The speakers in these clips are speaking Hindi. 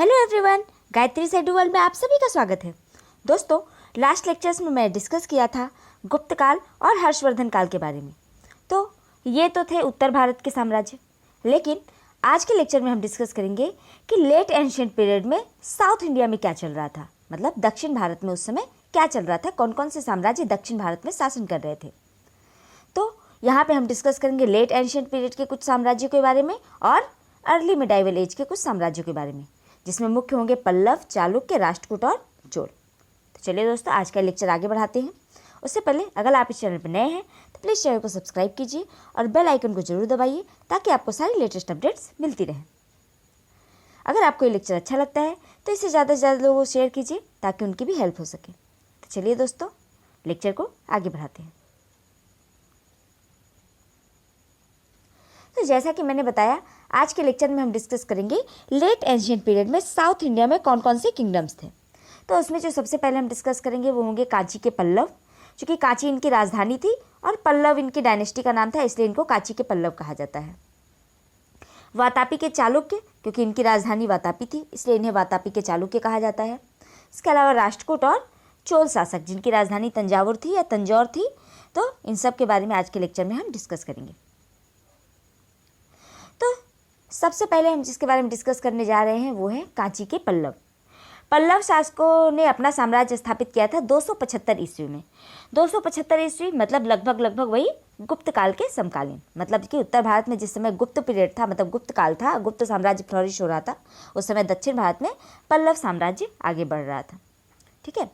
Hello everyone, Gayatri Sedu world में आप सभी का स्वागत है। दोस्तों, लास्ट लेक्चर्स में मैं डिस्कस किया था गुप्त काल और हर्षवर्धन काल के बारे में। तो ये तो थे उत्तर भारत के साम्राज्य, लेकिन आज के लेक्चर में हम डिस्कस करेंगे कि लेट एंशिएंट पीरियड में साउथ इंडिया में क्या चल रहा था, मतलब दक्षिण भारत में उस समय क्या चल रहा था, कौन कौन से साम्राज्य दक्षिण भारत में शासन कर रहे थे। तो यहाँ पे हम डिस्कस करेंगे लेट एंशिएंट पीरियड के कुछ साम्राज्यों के बारे में और अर्ली मिडाइवल एज के कुछ साम्राज्यों के बारे में, जिसमें मुख्य होंगे पल्लव, चालुक्य, राष्ट्रकूट और चोल। तो चलिए दोस्तों, आज का लेक्चर आगे बढ़ाते हैं। उससे पहले अगर आप इस चैनल पर नए हैं तो प्लीज़ चैनल को सब्सक्राइब कीजिए और बेल आइकन को जरूर दबाइए ताकि आपको सारी लेटेस्ट अपडेट्स मिलती रहें। अगर आपको ये लेक्चर अच्छा लगता है तो इसे ज़्यादा से ज़्यादा लोगों को शेयर कीजिए ताकि उनकी भी हेल्प हो सके। तो चलिए दोस्तों, लेक्चर को आगे बढ़ाते हैं। तो जैसा कि मैंने बताया, आज के लेक्चर में हम डिस्कस करेंगे लेट एंशिएंट पीरियड में साउथ इंडिया में कौन कौन से किंगडम्स थे। तो उसमें जो सबसे पहले हम डिस्कस करेंगे वो होंगे कांची के पल्लव, क्योंकि कांची इनकी राजधानी थी और पल्लव इनकी डायनेस्टी का नाम था, इसलिए इनको कांची के पल्लव कहा जाता है। वातापी के चालुक्य, क्योंकि इनकी राजधानी वातापी थी इसलिए इन्हें वातापी के चालुक्य कहा जाता है। इसके अलावा राष्ट्रकूट और चोल शासक, जिनकी राजधानी तंजावुर थी या तंजौर थी। तो इन सब के बारे में आज के लेक्चर में हम डिस्कस करेंगे। तो सबसे पहले हम जिसके बारे में डिस्कस करने जा रहे हैं वो है कांची के पल्लव। पल्लव शासकों ने अपना साम्राज्य स्थापित किया था 275 ईस्वी में। 275 ईस्वी मतलब लगभग वही गुप्त काल के समकालीन, मतलब कि उत्तर भारत में जिस समय गुप्त पीरियड था, मतलब गुप्त काल था, गुप्त साम्राज्य फ्लरिश हो रहा था, उस समय दक्षिण भारत में पल्लव साम्राज्य आगे बढ़ रहा था। ठीक है,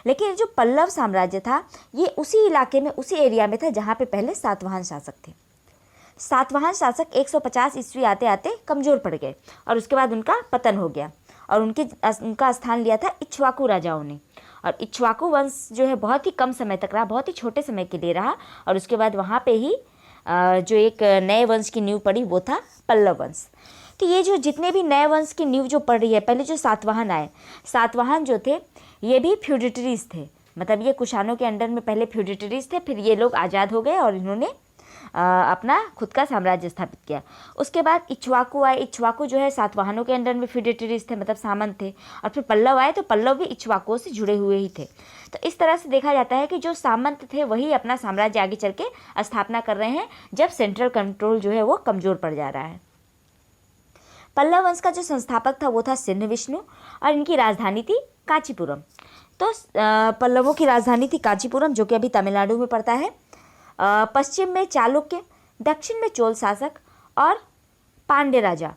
लेकिन जो पल्लव साम्राज्य था ये उसी इलाके में, उसी एरिया में था जहाँ पे पहले सातवाहन शासक थे। सातवाहन शासक 150 ईस्वी आते आते कमज़ोर पड़ गए और उसके बाद उनका पतन हो गया और उनका स्थान लिया था इक्ष्वाकु राजाओं ने। और इक्ष्वाकु वंश जो है बहुत ही कम समय तक रहा, बहुत ही छोटे समय के लिए रहा, और उसके बाद वहाँ पे ही जो एक नए वंश की नींव पड़ी वो था पल्लव वंश। तो ये जो जितने भी नए वंश की नींव जो पड़ रही है, पहले जो सातवाहन आए, सातवाहन जो थे ये भी फ्यूडिटरीज थे, मतलब ये कुषाणों के अंडर में पहले फ्यूडिटरीज थे, फिर ये लोग आज़ाद हो गए और इन्होंने अपना खुद का साम्राज्य स्थापित किया। उसके बाद इक्ष्वाकु आए, इक्ष्वाकु जो है सातवाहनों के अंडर में फ्यूडिटरीज थे, मतलब सामंत थे, और फिर पल्लव आए तो पल्लव भी इक्ष्वाकुओं से जुड़े हुए ही थे। तो इस तरह से देखा जाता है कि जो सामंत थे वही अपना साम्राज्य आगे चल के स्थापना कर रहे हैं, जब सेंट्रल कंट्रोल जो है वो कमज़ोर पड़ जा रहा है। पल्लव वंश का जो संस्थापक था वो था सिंह विष्णु और इनकी राजधानी थी कांचीपुरम। तो पल्लवों की राजधानी थी कांचीपुरम, जो कि अभी तमिलनाडु में पड़ता है। पश्चिम में चालुक्य, दक्षिण में चोल शासक और पांड्य राजा।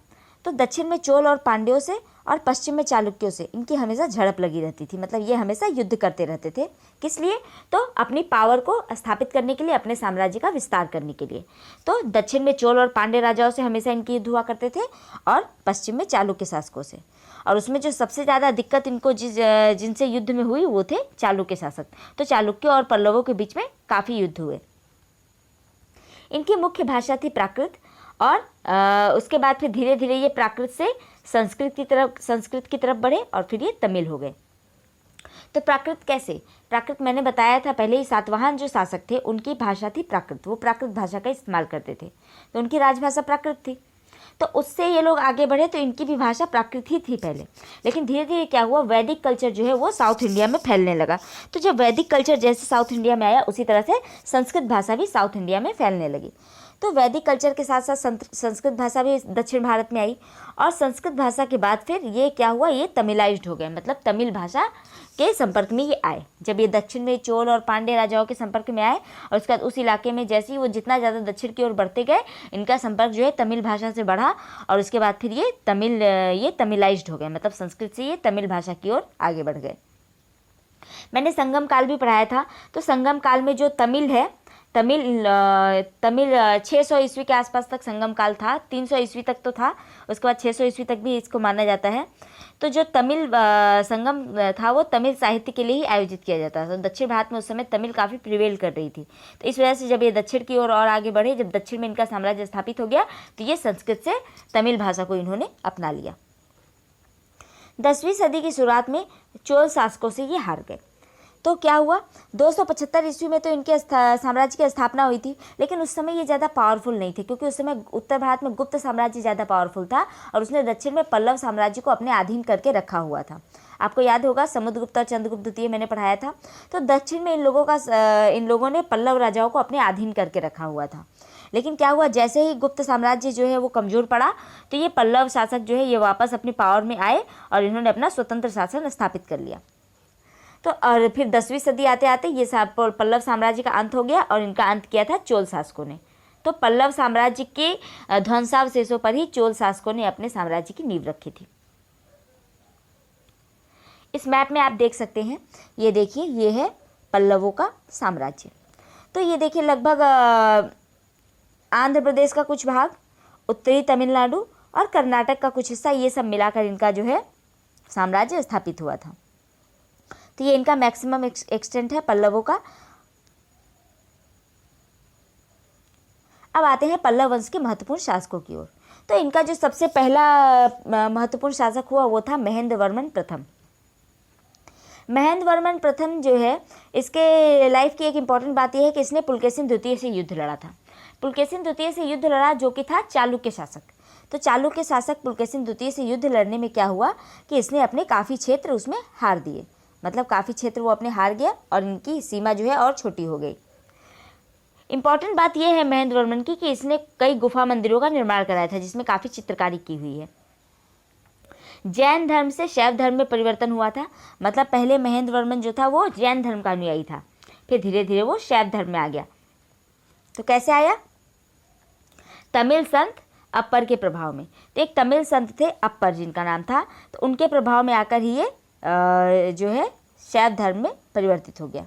तो दक्षिण में चोल और पांड्यों से और पश्चिम में चालुक्यों से इनकी हमेशा झड़प लगी रहती थी, मतलब ये हमेशा युद्ध करते रहते थे। किस लिए? तो अपनी पावर को स्थापित करने के लिए, अपने साम्राज्य का विस्तार करने के लिए। तो दक्षिण में चोल और पांड्य राजाओं से हमेशा इनकी युद्ध हुआ करते थे और पश्चिम में चालुक्य शासकों से। और उसमें जो सबसे ज़्यादा दिक्कत इनको जिनसे युद्ध में हुई वो थे चालुक्य शासक। तो चालुक्यों और पल्लवों के बीच में काफ़ी युद्ध हुए। इनकी मुख्य भाषा थी प्राकृत और उसके बाद फिर धीरे धीरे ये प्राकृत से संस्कृत की तरफ बढ़े और फिर ये तमिल हो गए। तो प्राकृत कैसे? प्राकृत मैंने बताया था पहले ही, सातवाहन जो शासक थे उनकी भाषा थी प्राकृत, वो प्राकृत भाषा का इस्तेमाल करते थे, तो उनकी राजभाषा प्राकृत थी। तो उससे ये लोग आगे बढ़े तो इनकी भी भाषा प्राकृत ही थी पहले, लेकिन धीरे धीरे क्या हुआ, वैदिक कल्चर जो है वो साउथ इंडिया में फैलने लगा। तो जब वैदिक कल्चर जैसे साउथ इंडिया में आया उसी तरह से संस्कृत भाषा भी साउथ इंडिया में फैलने लगी। तो वैदिक कल्चर के साथ साथ संस्कृत भाषा भी दक्षिण भारत में आई और संस्कृत भाषा के बाद फिर ये क्या हुआ, ये तमिलाइज्ड हो गए, मतलब तमिल भाषा के संपर्क में ये आए। जब ये दक्षिण में चोल और पांड्य राजाओं के संपर्क में आए और उसके बाद उस इलाके में जैसे ही वो जितना ज़्यादा दक्षिण की ओर बढ़ते गए, इनका संपर्क जो है तमिल भाषा से बढ़ा और उसके बाद फिर ये तमिलाइज्ड हो गए, मतलब संस्कृत से ये तमिल भाषा की ओर आगे बढ़ गए। मैंने संगम काल भी पढ़ाया था। तो संगम काल में जो तमिल है, तमिल 600 ईस्वी के आसपास तक संगम काल था, 300 ईस्वी तक तो था, उसके बाद 600 ईस्वी तक भी इसको माना जाता है। तो जो तमिल संगम था वो तमिल साहित्य के लिए ही आयोजित किया जाता था। तो दक्षिण भारत में उस समय तमिल काफ़ी प्रिवेल कर रही थी, तो इस वजह से जब ये दक्षिण की ओर और आगे बढ़े, जब दक्षिण में इनका साम्राज्य स्थापित हो गया तो ये संस्कृत से तमिल भाषा को इन्होंने अपना लिया। 10वीं सदी की शुरुआत में चोल शासकों से ये हार गए। तो क्या हुआ, 275 ईस्वी में तो इनके साम्राज्य की स्थापना हुई थी, लेकिन उस समय ये ज़्यादा पावरफुल नहीं थे, क्योंकि उस समय उत्तर भारत में गुप्त साम्राज्य ज़्यादा पावरफुल था और उसने दक्षिण में पल्लव साम्राज्य को अपने अधीन करके रखा हुआ था। आपको याद होगा समुद्रगुप्त और चंद्रगुप्त द्वितीय मैंने पढ़ाया था। तो दक्षिण में इन लोगों ने पल्लव राजाओं को अपने अधीन करके रखा हुआ था। लेकिन क्या हुआ, जैसे ही गुप्त साम्राज्य जो है वो कमज़ोर पड़ा, तो ये पल्लव शासक जो है ये वापस अपनी पावर में आए और इन्होंने अपना स्वतंत्र शासन स्थापित कर लिया। तो और फिर 10वीं सदी आते आते ये पल्लव साम्राज्य का अंत हो गया और इनका अंत किया था चोल शासकों ने। तो पल्लव साम्राज्य के ध्वंसावशेषों पर ही चोल शासकों ने अपने साम्राज्य की नींव रखी थी। इस मैप में आप देख सकते हैं, ये देखिए ये है पल्लवों का साम्राज्य। तो ये देखिए लगभग आंध्र प्रदेश का कुछ भाग, उत्तरी तमिलनाडु और कर्नाटक का कुछ हिस्सा, ये सब मिलाकर इनका जो है साम्राज्य स्थापित हुआ था। तो ये इनका मैक्सिमम एक्सटेंट है पल्लवों का। अब आते हैं पल्लव वंश के महत्वपूर्ण शासकों की ओर। तो इनका जो सबसे पहला महत्वपूर्ण शासक हुआ वो था महेंद्र वर्मन प्रथम। महेंद्र वर्मन प्रथम जो है, इसके लाइफ की एक इम्पॉर्टेंट बात यह है कि इसने पुलकेशिन द्वितीय से युद्ध लड़ा था। पुलकेशिन द्वितीय से युद्ध लड़ा जो कि था चालुक्य शासक। तो चालुक्य शासक पुलकेशिन द्वितीय से युद्ध लड़ने में क्या हुआ कि इसने अपने काफ़ी क्षेत्र उसमें हार दिए, मतलब काफ़ी क्षेत्र वो अपने हार गया और इनकी सीमा जो है और छोटी हो गई। इम्पॉर्टेंट बात यह है महेंद्र वर्मन की कि इसने कई गुफा मंदिरों का निर्माण कराया था जिसमें काफ़ी चित्रकारी की हुई है। जैन धर्म से शैव धर्म में परिवर्तन हुआ था, मतलब पहले महेंद्र वर्मन जो था वो जैन धर्म का अनुयायी था, फिर धीरे धीरे वो शैव धर्म में आ गया। तो कैसे आया, तमिल संत अप्पर के प्रभाव में। तो एक तमिल संत थे अप्पर जिनका नाम था, तो उनके प्रभाव में आकर ही ये जो है शैव धर्म में परिवर्तित हो गया।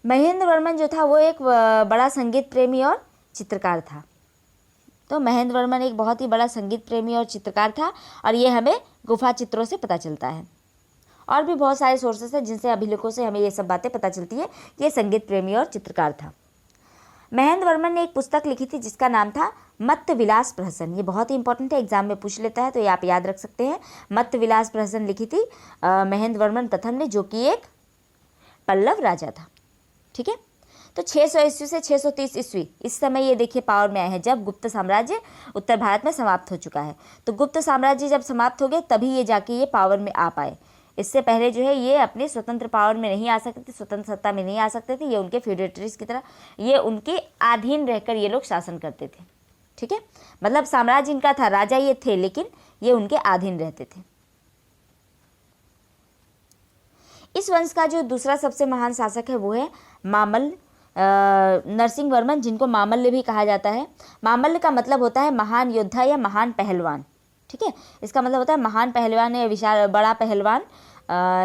महेंद्र वर्मन जो था वो एक बड़ा संगीत प्रेमी और चित्रकार था। तो महेंद्र वर्मन एक बहुत ही बड़ा संगीत प्रेमी और चित्रकार था और ये हमें गुफा चित्रों से पता चलता है। और भी बहुत सारे सोर्सेस हैं जिनसे अभिलेखों से हमें ये सब बातें पता चलती है कि ये संगीत प्रेमी और चित्रकार था। महेंद्र वर्मन ने एक पुस्तक लिखी थी जिसका नाम था मत्त विलास प्रहसन। ये बहुत ही इंपॉर्टेंट है, एग्जाम में पूछ लेता है, तो ये आप याद रख सकते हैं। मत्त विलास प्रहसन लिखी थी महेंद्र वर्मन प्रथम ने, जो कि एक पल्लव राजा था। ठीक है, तो 600 ईस्वी से 630 ईस्वी इस समय ये देखिए पावर में आए हैं, जब गुप्त साम्राज्य उत्तर भारत में समाप्त हो चुका है। तो गुप्त साम्राज्य जब समाप्त हो गए तभी ये जाके ये पावर में आ पाए। इससे पहले जो है ये अपने स्वतंत्र पावर में नहीं आ सकते थे, स्वतंत्र सत्ता में नहीं आ सकते थे। ये उनके फ्यूडेटरीज की तरह, ये उनके अधीन रहकर ये लोग शासन करते थे। ठीक है, मतलब साम्राज्य इनका था, राजा ये थे, लेकिन ये उनके अधीन रहते थे। इस वंश का जो दूसरा सबसे महान शासक है वो है मामल्ल नरसिंह वर्मन, जिनको मामल्ल भी कहा जाता है। मामल्ल का मतलब होता है महान योद्धा या महान पहलवान। ठीक है, इसका मतलब होता है महान पहलवान या विशाल बड़ा पहलवान,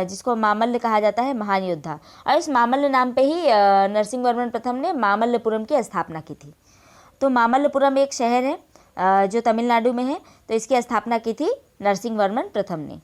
जिसको मामल्ल कहा जाता है, महान योद्धा। और इस मामल्ल नाम पे ही नरसिंह वर्मन प्रथम ने मामल्लपुरम की स्थापना की थी। तो मामल्लपुरम एक शहर है जो तमिलनाडु में है, तो इसकी स्थापना की थी नरसिंह वर्मन प्रथम ने।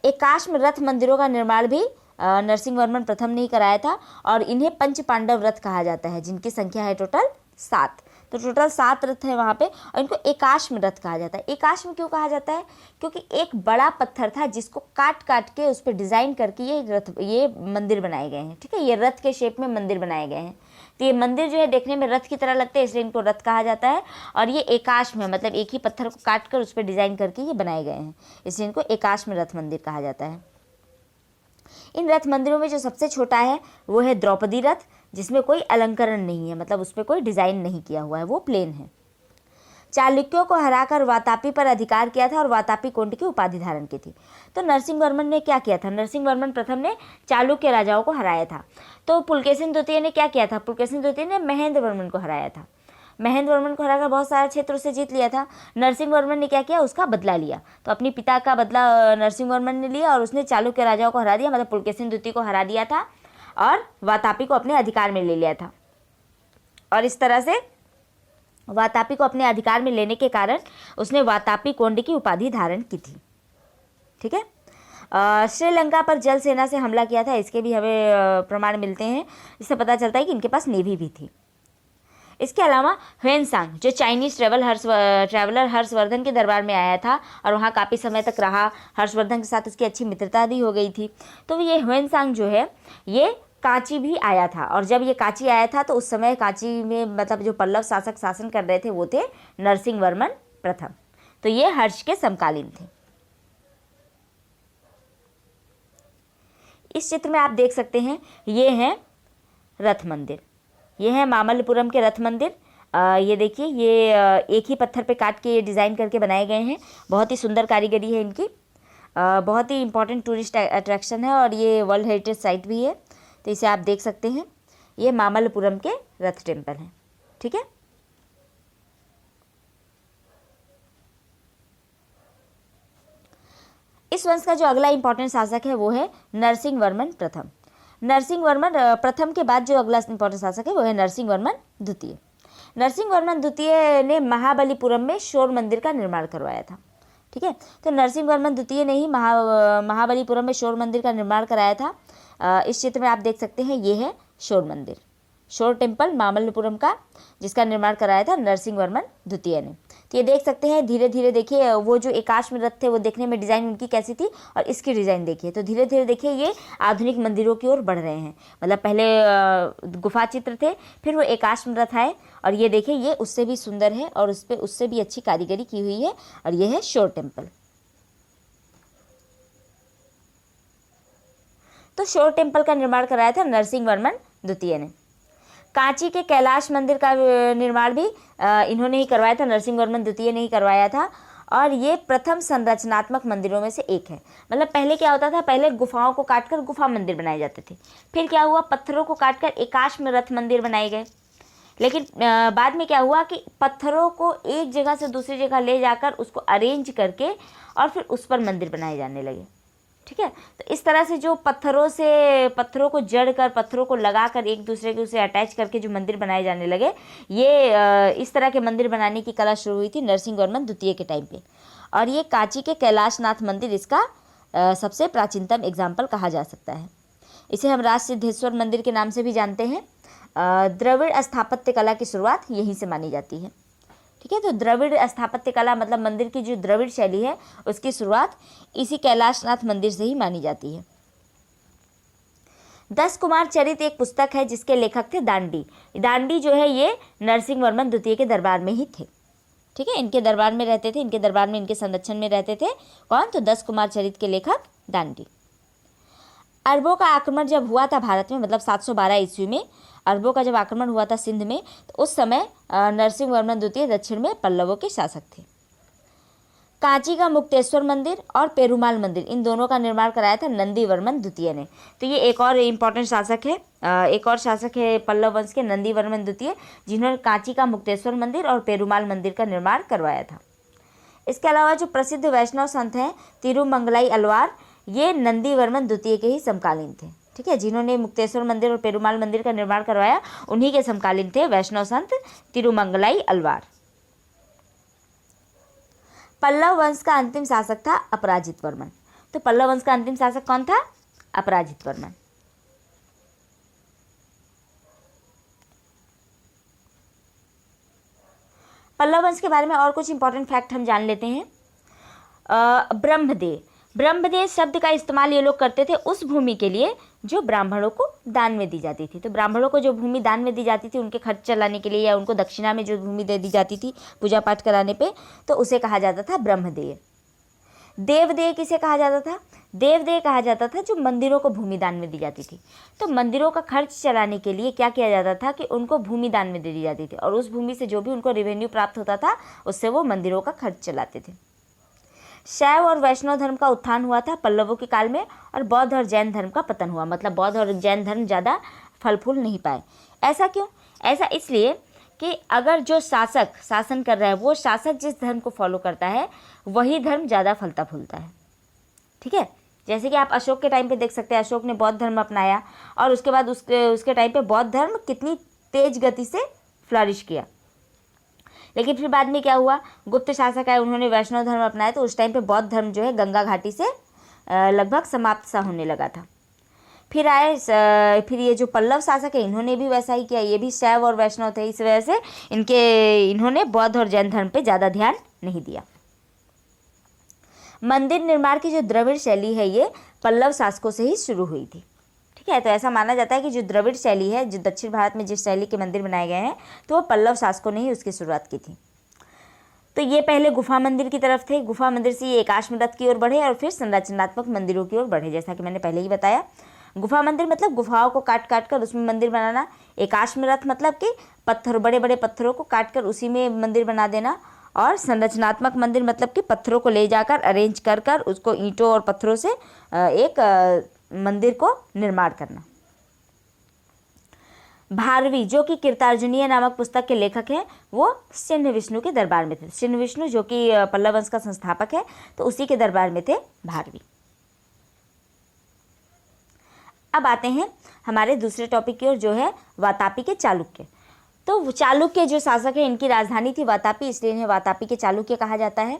एकाश्म रथ मंदिरों का निर्माण भी नरसिंह वर्मन प्रथम ने ही कराया था और इन्हें पंच पांडव रथ कहा जाता है, जिनकी संख्या है टोटल 7। तो टोटल 7 रथ है वहाँ पे और इनको एकाश्म रथ कहा जाता है। एकाश्म क्यों कहा जाता है? क्योंकि एक बड़ा पत्थर था जिसको काट काट के उस पर डिज़ाइन करके ये मंदिर बनाए गए हैं। ठीक है, ये रथ के शेप में मंदिर बनाए गए हैं। तो ये मंदिर जो है देखने में रथ की तरह लगते हैं, इसलिए इनको रथ कहा जाता है। और ये एकाश्म है, मतलब एक ही पत्थर को काट कर उस पर डिज़ाइन करके ये बनाए गए हैं, इसलिए इनको एकाश्म रथ मंदिर कहा जाता है। इन रथ मंदिरों में जो सबसे छोटा है वो है द्रौपदी रथ, जिसमें कोई अलंकरण नहीं है, मतलब उस पर कोई डिज़ाइन नहीं किया हुआ है, वो प्लेन है। चालुक्यों को हराकर वातापी पर अधिकार किया था और वातापी कोंड की उपाधि धारण की थी। तो नरसिंह वर्मन ने क्या किया था? नरसिंह वर्मन प्रथम ने चालुक्य राजाओं को हराया था। तो पुलकेशिन द्वितीय ने क्या किया था? पुलकेशिन द्वितीय ने महेंद्र वर्मन को हराया था। महेंद्र वर्मन को हराकर बहुत सारे क्षेत्र से जीत लिया था। नरसिंह वर्मन ने क्या किया? उसका बदला लिया। तो अपने पिता का बदला नरसिंह वर्मन ने लिया और उसने चालुक्य राजाओं को हरा दिया, मतलब पुलकेशिन द्वितीय को हरा दिया था और वातापी को अपने अधिकार में ले लिया था। और इस तरह से वातापी को अपने अधिकार में लेने के कारण उसने वातापी कोंड की उपाधि धारण की थी। ठीक है, श्रीलंका पर जल सेना से हमला किया था, इसके भी हमें प्रमाण मिलते हैं। इससे पता चलता है कि इनके पास नेवी भी थी। इसके अलावा ह्वेनसांग जो चाइनीज़ ट्रैवलर हर्षवर्धन के दरबार में आया था और वहाँ काफ़ी समय तक रहा, हर्षवर्धन के साथ उसकी अच्छी मित्रता भी हो गई थी। तो ये ह्वेनसांग जो है ये कांची भी आया था, और जब ये कांची आया था तो उस समय कांची में मतलब जो पल्लव शासक शासन कर रहे थे वो थे नरसिंह वर्मन प्रथम। तो ये हर्ष के समकालीन थे। इस चित्र में आप देख सकते हैं ये है रथ मंदिर, ये है मामल्लपुरम के रथ मंदिर। ये देखिए, ये एक ही पत्थर पे काट के ये डिज़ाइन करके बनाए गए हैं। बहुत ही सुंदर कारीगरी है इनकी। बहुत ही इंपॉर्टेंट टूरिस्ट अट्रैक्शन है और ये वर्ल्ड हेरिटेज साइट भी है। तो इसे आप देख सकते हैं, ये मामल्लपुरम के रथ टेम्पल हैं। ठीक है, इस वंश का जो अगला इंपॉर्टेंट शासक है वो है नरसिंह वर्मन प्रथम। नरसिंह वर्मन प्रथम के बाद जो अगला इंपॉर्टेंट शासक है वो है नरसिंह वर्मन द्वितीय। नरसिंह वर्मन द्वितीय ने महाबलीपुरम में शोर मंदिर का निर्माण करवाया था। ठीक है, तो नरसिंह वर्मन द्वितीय ने ही महाबलीपुरम में शोर मंदिर का निर्माण कराया था। इस चित्र में आप देख सकते हैं, ये है शोर मंदिर, शोर टेम्पल मामल्लपुरम का, जिसका निर्माण कराया था नरसिंह वर्मन द्वितीय ने। तो ये देख सकते हैं, धीरे धीरे देखिए वो जो एकाश में रथ थे वो देखने में डिज़ाइन उनकी कैसी थी और इसकी डिज़ाइन देखिए। तो धीरे धीरे देखिए ये आधुनिक मंदिरों की ओर बढ़ रहे हैं। मतलब पहले गुफा चित्र थे, फिर वो एकाश में रथ आए, और ये देखिए ये उससे भी सुंदर है और उस पर उससे भी अच्छी कारीगरी की हुई है, और ये है शोर टेम्पल। तो शोर टेम्पल का निर्माण कराया था नरसिंह वर्मन द्वितीय ने। कांची के कैलाश मंदिर का निर्माण भी इन्होंने ही करवाया था, नरसिंह वर्मन द्वितीय ने ही करवाया था, और ये प्रथम संरचनात्मक मंदिरों में से एक है। मतलब पहले क्या होता था, पहले गुफाओं को काटकर गुफा मंदिर बनाए जाते थे, फिर क्या हुआ, पत्थरों को काटकर एकाश में रथ मंदिर बनाए गए। लेकिन बाद में क्या हुआ कि पत्थरों को एक जगह से दूसरी जगह ले जाकर उसको अरेंज करके और फिर उस पर मंदिर बनाए जाने लगे। ठीक है, तो इस तरह से जो पत्थरों को जड़कर, पत्थरों को लगाकर एक दूसरे के उसे अटैच करके जो मंदिर बनाए जाने लगे, ये इस तरह के मंदिर बनाने की कला शुरू हुई थी नरसिंह वर्मन द्वितीय के टाइम पे। और ये कांची के कैलाशनाथ मंदिर इसका सबसे प्राचीनतम एग्जाम्पल कहा जा सकता है। इसे हम राज सिद्धेश्वर मंदिर के नाम से भी जानते हैं। द्रविड़ स्थापत्य कला की शुरुआत यहीं से मानी जाती है। ठीक है, तो द्रविड़ स्थापत्य कला मतलब मंदिर की जो द्रविड़ शैली है उसकी शुरुआत इसी कैलाशनाथ मंदिर से ही मानी जाती है। 10 कुमार चरित एक पुस्तक है जिसके लेखक थे दांडी। दांडी जो है ये नरसिंह वर्मन द्वितीय के दरबार में ही थे। ठीक है, इनके दरबार में रहते थे, इनके दरबार में इनके संरक्षण में रहते थे। कौन? तो 10 कुमार चरित के लेखक दांडी। अरबों का आक्रमण जब हुआ था भारत में, मतलब 712 ईस्वी में अरबों का जब आक्रमण हुआ था सिंध में, तो उस समय नरसिंह वर्मन द्वितीय दक्षिण में पल्लवों के शासक थे। कांची का मुक्तेश्वर मंदिर और पेरुमाल मंदिर, इन दोनों का निर्माण कराया था नंदी वर्मन द्वितीय ने। तो ये एक और इम्पॉर्टेंट शासक है, एक और शासक है पल्लव वंश के, नंदी वर्मन द्वितीय, जिन्होंने कांची का मुक्तेश्वर मंदिर और पेरुमाल मंदिर का निर्माण करवाया था। इसके अलावा जो प्रसिद्ध वैष्णव संत हैं तिरुमंगलाई अलवार, ये नंदी वर्मन द्वितीय के ही समकालीन थे। ठीक है, जिन्होंने मुक्तेश्वर मंदिर और पेरुमाल मंदिर का निर्माण करवाया उन्हीं के समकालीन थे वैष्णव संत तिरुमंगलाई अलवार। पल्लव वंश का अंतिम शासक था अपराजित वर्मन। तो पल्लव वंश का अंतिम शासक कौन था? अपराजित वर्मन। पल्लव वंश के बारे में और कुछ इंपॉर्टेंट फैक्ट हम जान लेते हैं। ब्रह्मदेव शब्द का इस्तेमाल ये लोग करते थे उस भूमि के लिए जो ब्राह्मणों को दान में दी जाती थी। तो ब्राह्मणों को जो भूमि दान में दी जाती थी उनके खर्च चलाने के लिए, या उनको दक्षिणा में जो भूमि दे दी जाती थी पूजा पाठ कराने पे, तो उसे कहा जाता था ब्रह्मदेव। देवदेव किसे कहा जाता था? देवदेव कहा जाता था जो मंदिरों को भूमि दान में दी जाती थी। तो मंदिरों का खर्च चलाने के लिए क्या किया जाता था कि उनको भूमि दान में दे दी जाती थी, और उस भूमि से जो भी उनको रेवेन्यू प्राप्त होता था उससे वो मंदिरों का खर्च चलाते थे। शैव और वैष्णव धर्म का उत्थान हुआ था पल्लवों के काल में, और बौद्ध और जैन धर्म का पतन हुआ। मतलब बौद्ध और जैन धर्म ज़्यादा फल फूल नहीं पाए। ऐसा क्यों? ऐसा इसलिए कि अगर जो शासक शासन कर रहा है, वो शासक जिस धर्म को फॉलो करता है वही धर्म ज़्यादा फलता फूलता है। ठीक है, जैसे कि आप अशोक के टाइम पे देख सकते हैं, अशोक ने बौद्ध धर्म अपनाया और उसके बाद उसके टाइम पे बौद्ध धर्म कितनी तेज गति से फ्लरिश किया। लेकिन फिर बाद में क्या हुआ, गुप्त शासक आए, उन्होंने वैष्णव धर्म अपनाया, तो उस टाइम पे बौद्ध धर्म जो है गंगा घाटी से लगभग समाप्त सा होने लगा था। फिर ये जो पल्लव शासक है इन्होंने भी वैसा ही किया, ये भी शैव और वैष्णव थे, इस वजह से इन्होंने बौद्ध और जैन धर्म पे ज़्यादा ध्यान नहीं दिया। मंदिर निर्माण की जो द्रविड़ शैली है ये पल्लव शासकों से ही शुरू हुई थी। ठीक है, तो ऐसा माना जाता है कि जो द्रविड़ शैली है, जो दक्षिण भारत में जिस शैली के मंदिर बनाए गए हैं, तो वो पल्लव शासकों ने ही उसकी शुरुआत की थी। तो ये पहले गुफा मंदिर की तरफ थे, गुफा मंदिर से ये एकाश्म रथ की ओर बढ़े और फिर संरचनात्मक मंदिरों की ओर बढ़े। जैसा कि मैंने पहले ही बताया, गुफा मंदिर मतलब गुफाओं को काट काट कर उसमें मंदिर बनाना, एकाश्म रथ मतलब कि पत्थर, बड़े बड़े पत्थरों को काट कर उसी में मंदिर बना देना, और संरचनात्मक मंदिर मतलब कि पत्थरों को ले जाकर अरेंज कर कर उसको ईंटों और पत्थरों से एक मंदिर को निर्माण करना। भारवी जो कि कीर्तार्जुनीय नामक पुस्तक के लेखक हैं, वो सिंह विष्णु के दरबार में थे। सिंह विष्णु जो कि पल्लव वंश का संस्थापक है, तो उसी के दरबार में थे भारवी। अब आते हैं हमारे दूसरे टॉपिक की ओर, जो है वातापी के चालुक्य। तो चालुक्य जो शासक है, इनकी राजधानी थी वातापी, इसलिए इन्हें वातापी के चालुक्य कहा जाता है।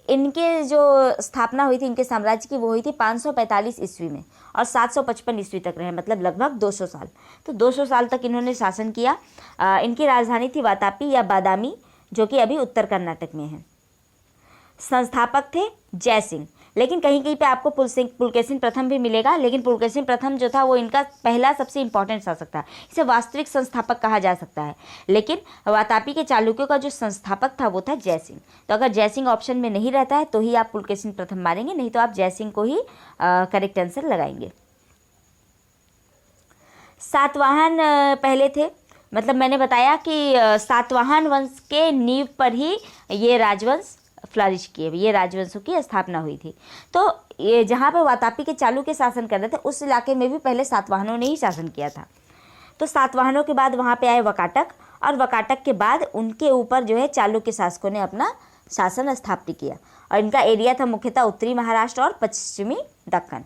इनके जो स्थापना हुई थी इनके साम्राज्य की, वो हुई थी 545 ईस्वी में और 755 ईस्वी तक रहे, मतलब लगभग 200 साल। तो 200 साल तक इन्होंने शासन किया। इनकी राजधानी थी वातापी या बादामी, जो कि अभी उत्तर कर्नाटक में है। संस्थापक थे जय सिंह, लेकिन कहीं कहीं पे आपको पुलकेशिन प्रथम भी मिलेगा, लेकिन पुलकेशिन प्रथम जो था वो इनका पहला सबसे इंपॉर्टेंट शासक था, इसे वास्तविक संस्थापक कहा जा सकता है। लेकिन वातापी के चालुक्यों का जो संस्थापक था वो था जय सिंह। तो अगर जय सिंह ऑप्शन में नहीं रहता है तो ही आप पुलकेशिन प्रथम मारेंगे, नहीं तो आप जय सिंह को ही करेक्ट आंसर लगाएंगे। सातवाहन पहले थे, मतलब मैंने बताया कि सातवाहन वंश के नींव पर ही ये राजवंश फ्लरिश किए, ये राजवंशों की स्थापना हुई थी। तो ये जहाँ पर वातापी के चालुक्य शासन कर रहे थे, उस इलाके में भी पहले सातवाहनों ने ही शासन किया था। तो सातवाहनों के बाद वहाँ पे आए वकाटक, और वकाटक के बाद उनके ऊपर जो है चालुक्य शासकों ने अपना शासन स्थापित किया, और इनका एरिया था मुख्यतः उत्तरी महाराष्ट्र और पश्चिमी दक्कन।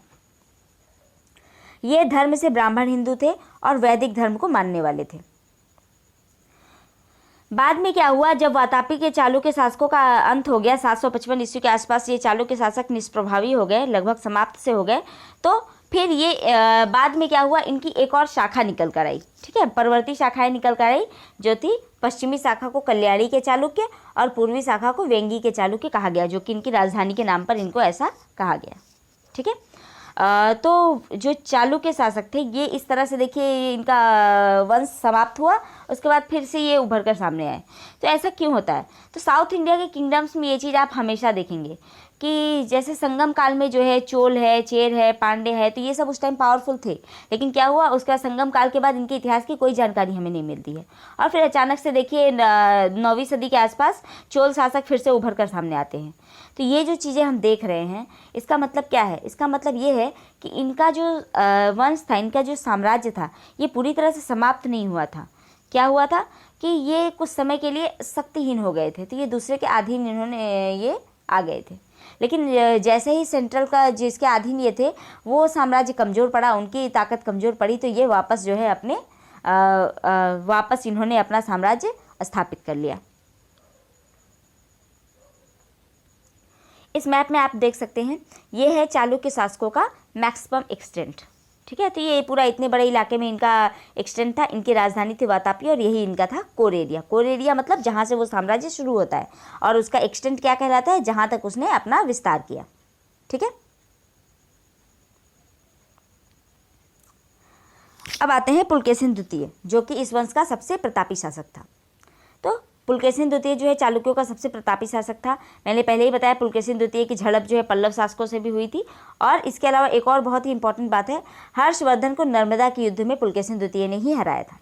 ये धर्म से ब्राह्मण हिंदू थे और वैदिक धर्म को मानने वाले थे। बाद में क्या हुआ, जब वातापी के चालुक्य शासकों का अंत हो गया, 755 ईस्वी के आसपास ये चालुक्य शासक निष्प्रभावी हो गए, लगभग समाप्त से हो गए। तो फिर ये बाद में क्या हुआ, इनकी एक और शाखा निकल कर आई। ठीक है, परवर्ती शाखाएं निकल कर आई, जो थी पश्चिमी शाखा को कल्याणी के चालुक्य और पूर्वी शाखा को वेंगी के चालुक्य कहा गया, जो कि इनकी राजधानी के नाम पर इनको ऐसा कहा गया। ठीक है, तो जो चालुक्य शासक थे ये इस तरह से, देखिए इनका वंश समाप्त हुआ, उसके बाद फिर से ये उभर कर सामने आए। तो ऐसा क्यों होता है, तो साउथ इंडिया के किंगडम्स में ये चीज़ आप हमेशा देखेंगे कि जैसे संगम काल में जो है चोल है, चेर है, पांडे है, तो ये सब उस टाइम पावरफुल थे, लेकिन क्या हुआ, उसका संगम काल के बाद इनके इतिहास की कोई जानकारी हमें नहीं मिलती है। और फिर अचानक से देखिए 9वीं सदी के आसपास चोल शासक फिर से उभर कर सामने आते हैं। तो ये जो चीज़ें हम देख रहे हैं, इसका मतलब क्या है, इसका मतलब ये है कि इनका जो वंश था, इनका जो साम्राज्य था, ये पूरी तरह से समाप्त नहीं हुआ था। क्या हुआ था कि ये कुछ समय के लिए शक्तिहीन हो गए थे, तो ये दूसरे के अधीन इन्होंने ये आ गए थे। लेकिन जैसे ही सेंट्रल का जिसके अधीन ये थे, वो साम्राज्य कमज़ोर पड़ा, उनकी ताकत कमज़ोर पड़ी, तो ये वापस जो है अपने वापस इन्होंने अपना साम्राज्य स्थापित कर लिया। इस मैप में आप देख सकते हैं, ये है चालुक्य शासकों का मैक्सिमम एक्सटेंट। ठीक है, तो ये पूरा इतने बड़े इलाके में इनका एक्सटेंट था। इनकी राजधानी थी वातापी और यही इनका था कोर एरिया। कोर एरिया मतलब जहाँ से वो साम्राज्य शुरू होता है, और उसका एक्सटेंट क्या कहलाता है, जहाँ तक उसने अपना विस्तार किया। ठीक है, अब आते हैं पुलकेशिन द्वितीय, जो कि इस वंश का सबसे प्रतापी शासक था। तो पुलकेशिन द्वितीय जो है चालुक्यों का सबसे प्रतापी शासक था। मैंने पहले ही बताया पुलकेशिन द्वितीय की झड़प जो है पल्लव शासकों से भी हुई थी। और इसके अलावा एक और बहुत ही इंपॉर्टेंट बात है, हर्षवर्धन को नर्मदा के युद्ध में पुलकेशिन द्वितीय ने ही हराया था।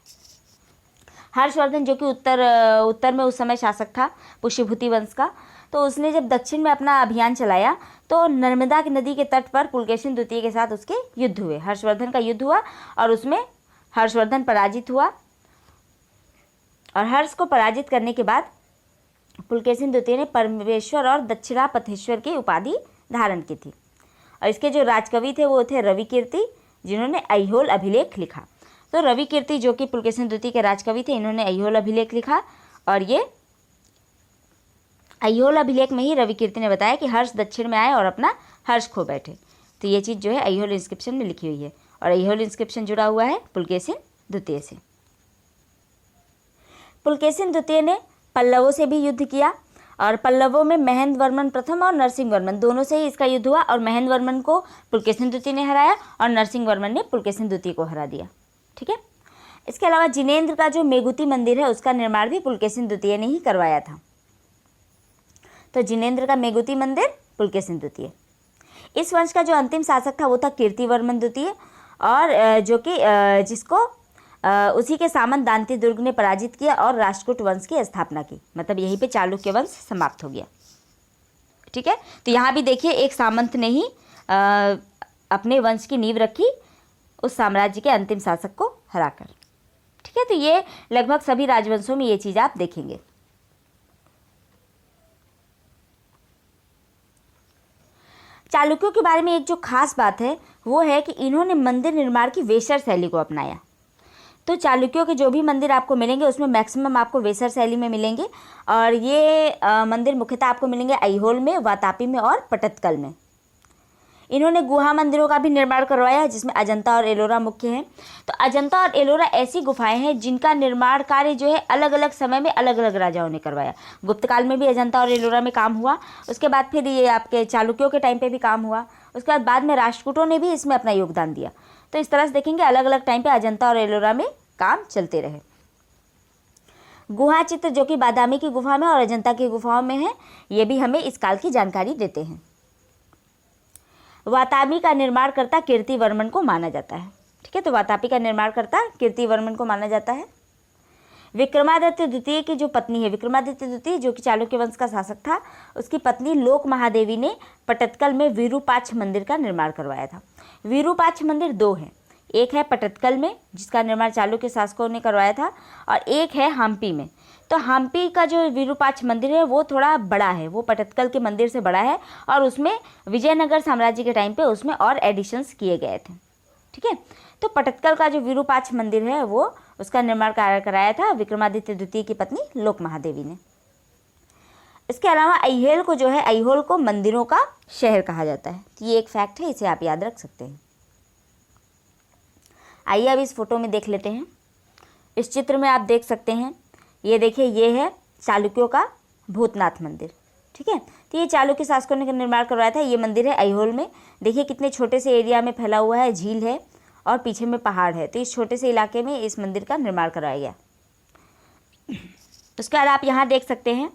हर्षवर्धन जो कि उत्तर में उस समय शासक था पुष्यभूति वंश का, तो उसने जब दक्षिण में अपना अभियान चलाया तो नर्मदा की नदी के तट पर पुलकेशिन द्वितीय के साथ उसके युद्ध हुए, हर्षवर्धन का युद्ध हुआ, और उसमें हर्षवर्धन पराजित हुआ। और हर्ष को पराजित करने के बाद पुलकेशिन द्वितीय ने परमेश्वर और दक्षिणापथेश्वर की उपाधि धारण की थी। और इसके जो राजकवि थे वो थे रवि कीर्ति, जिन्होंने ऐहोल अभिलेख लिखा। तो रवि कीर्ति जो कि पुलकेशिन द्वितीय के राजकवि थे, इन्होंने ऐहोल अभिलेख लिखा, और ये ऐहोल अभिलेख में ही रवि कीर्ति ने बताया कि हर्ष दक्षिण में आए और अपना हर्ष खो बैठे। तो ये चीज़ जो है ऐहोल इंस्क्रिप्शन में लिखी हुई है। और ऐहोल इंस्क्रिप्शन जुड़ा हुआ है पुलकेशिन द्वितीय से। पुलकेशिन द्वितीय ने पल्लवों से भी युद्ध किया और पल्लवों में महेंद्र वर्मन प्रथम और नरसिंह वर्मन दोनों से ही इसका युद्ध हुआ और महेंद्र वर्मन को पुलकेशिन द्वितीय ने हराया और नरसिंह वर्मन ने पुलकेशिन द्वितीय को हरा दिया। ठीक है। इसके अलावा जिनेंद्र का जो मेघुती मंदिर है उसका निर्माण भी पुलकेशिन द्वितीय ने ही करवाया था। तो जिनेंद्र का मेघुती मंदिर पुलकेशिन द्वितीय। इस वंश का जो अंतिम शासक था वो था कीर्तिवर्मन द्वितीय और जो कि जिसको उसी के सामंत दांती दुर्ग ने पराजित किया और राष्ट्रकूट वंश की स्थापना की। मतलब यहीं पे चालुक्य वंश समाप्त हो गया। ठीक है। तो यहाँ भी देखिए एक सामंत ने ही अपने वंश की नींव रखी उस साम्राज्य के अंतिम शासक को हराकर। ठीक है। तो ये लगभग सभी राजवंशों में ये चीज़ आप देखेंगे। चालुक्यों के बारे में एक जो खास बात है वो है कि इन्होंने मंदिर निर्माण की वेसर शैली को अपनाया। तो चालुक्यों के जो भी मंदिर आपको मिलेंगे उसमें मैक्सिमम आपको वेसर शैली में मिलेंगे और ये मंदिर मुख्यतः आपको मिलेंगे ऐहोल में, वातापी में और पटदकल में। इन्होंने गुहा मंदिरों का भी निर्माण करवाया जिसमें अजंता और एलोरा मुख्य हैं। तो अजंता और एलोरा ऐसी गुफाएं हैं जिनका निर्माण कार्य जो है अलग अलग समय में अलग अलग राजाओं ने करवाया। गुप्त काल में भी अजंता और एलोरा में काम हुआ, उसके बाद फिर ये आपके चालुक्यों के टाइम पे भी काम हुआ, उसके बाद में राष्ट्रकूटों ने भी इसमें अपना योगदान दिया। तो इस तरह से देखेंगे अलग अलग टाइम पे अजंता और एलोरा में काम चलते रहे। गुहा चित्र जो कि बादामी की गुफा में और अजंता की गुफाओं में है, ये भी हमें इस काल की जानकारी देते हैं। वातापी का निर्माणकर्ता कीर्तिवर्मन को माना जाता है। ठीक है। तो वातापी का निर्माणकर्ता कीर्तिवर्मन को माना जाता है। विक्रमादित्य द्वितीय की जो पत्नी है, विक्रमादित्य द्वितीय जो कि चालुक्य वंश का शासक था, उसकी पत्नी लोक महादेवी ने पटदकल में विरूपाक्ष मंदिर का निर्माण करवाया था। विरूपाक्ष मंदिर दो हैं, एक है पटदकल में जिसका निर्माण चालुक्य शासकों ने करवाया था और एक है हम्पी में। तो हम्पी का जो विरूपाक्ष मंदिर है वो थोड़ा बड़ा है, वो पटदकल के मंदिर से बड़ा है और उसमें विजयनगर साम्राज्य के टाइम पे उसमें और एडिशंस किए गए थे। ठीक है। तो पटदकल का जो विरूपाक्ष मंदिर है वो उसका निर्माण कार्य कराया था विक्रमादित्य द्वितीय की पत्नी लोक महादेवी ने। इसके अलावा ऐहोल को जो है, ऐहोल को मंदिरों का शहर कहा जाता है। तो ये एक फैक्ट है, इसे आप याद रख सकते हैं। आइए अब इस फोटो में देख लेते हैं। इस चित्र में आप देख सकते हैं, ये देखिए ये है चालुक्यों का भूतनाथ मंदिर। ठीक है। तो ये चालुक्य शासकों ने निर्माण करवाया था। ये मंदिर है ऐहोल में। देखिए कितने छोटे से एरिया में फैला हुआ है, झील है और पीछे में पहाड़ है। तो इस छोटे से इलाके में इस मंदिर का निर्माण करवाया गया। उसके बाद आप यहाँ देख सकते हैं,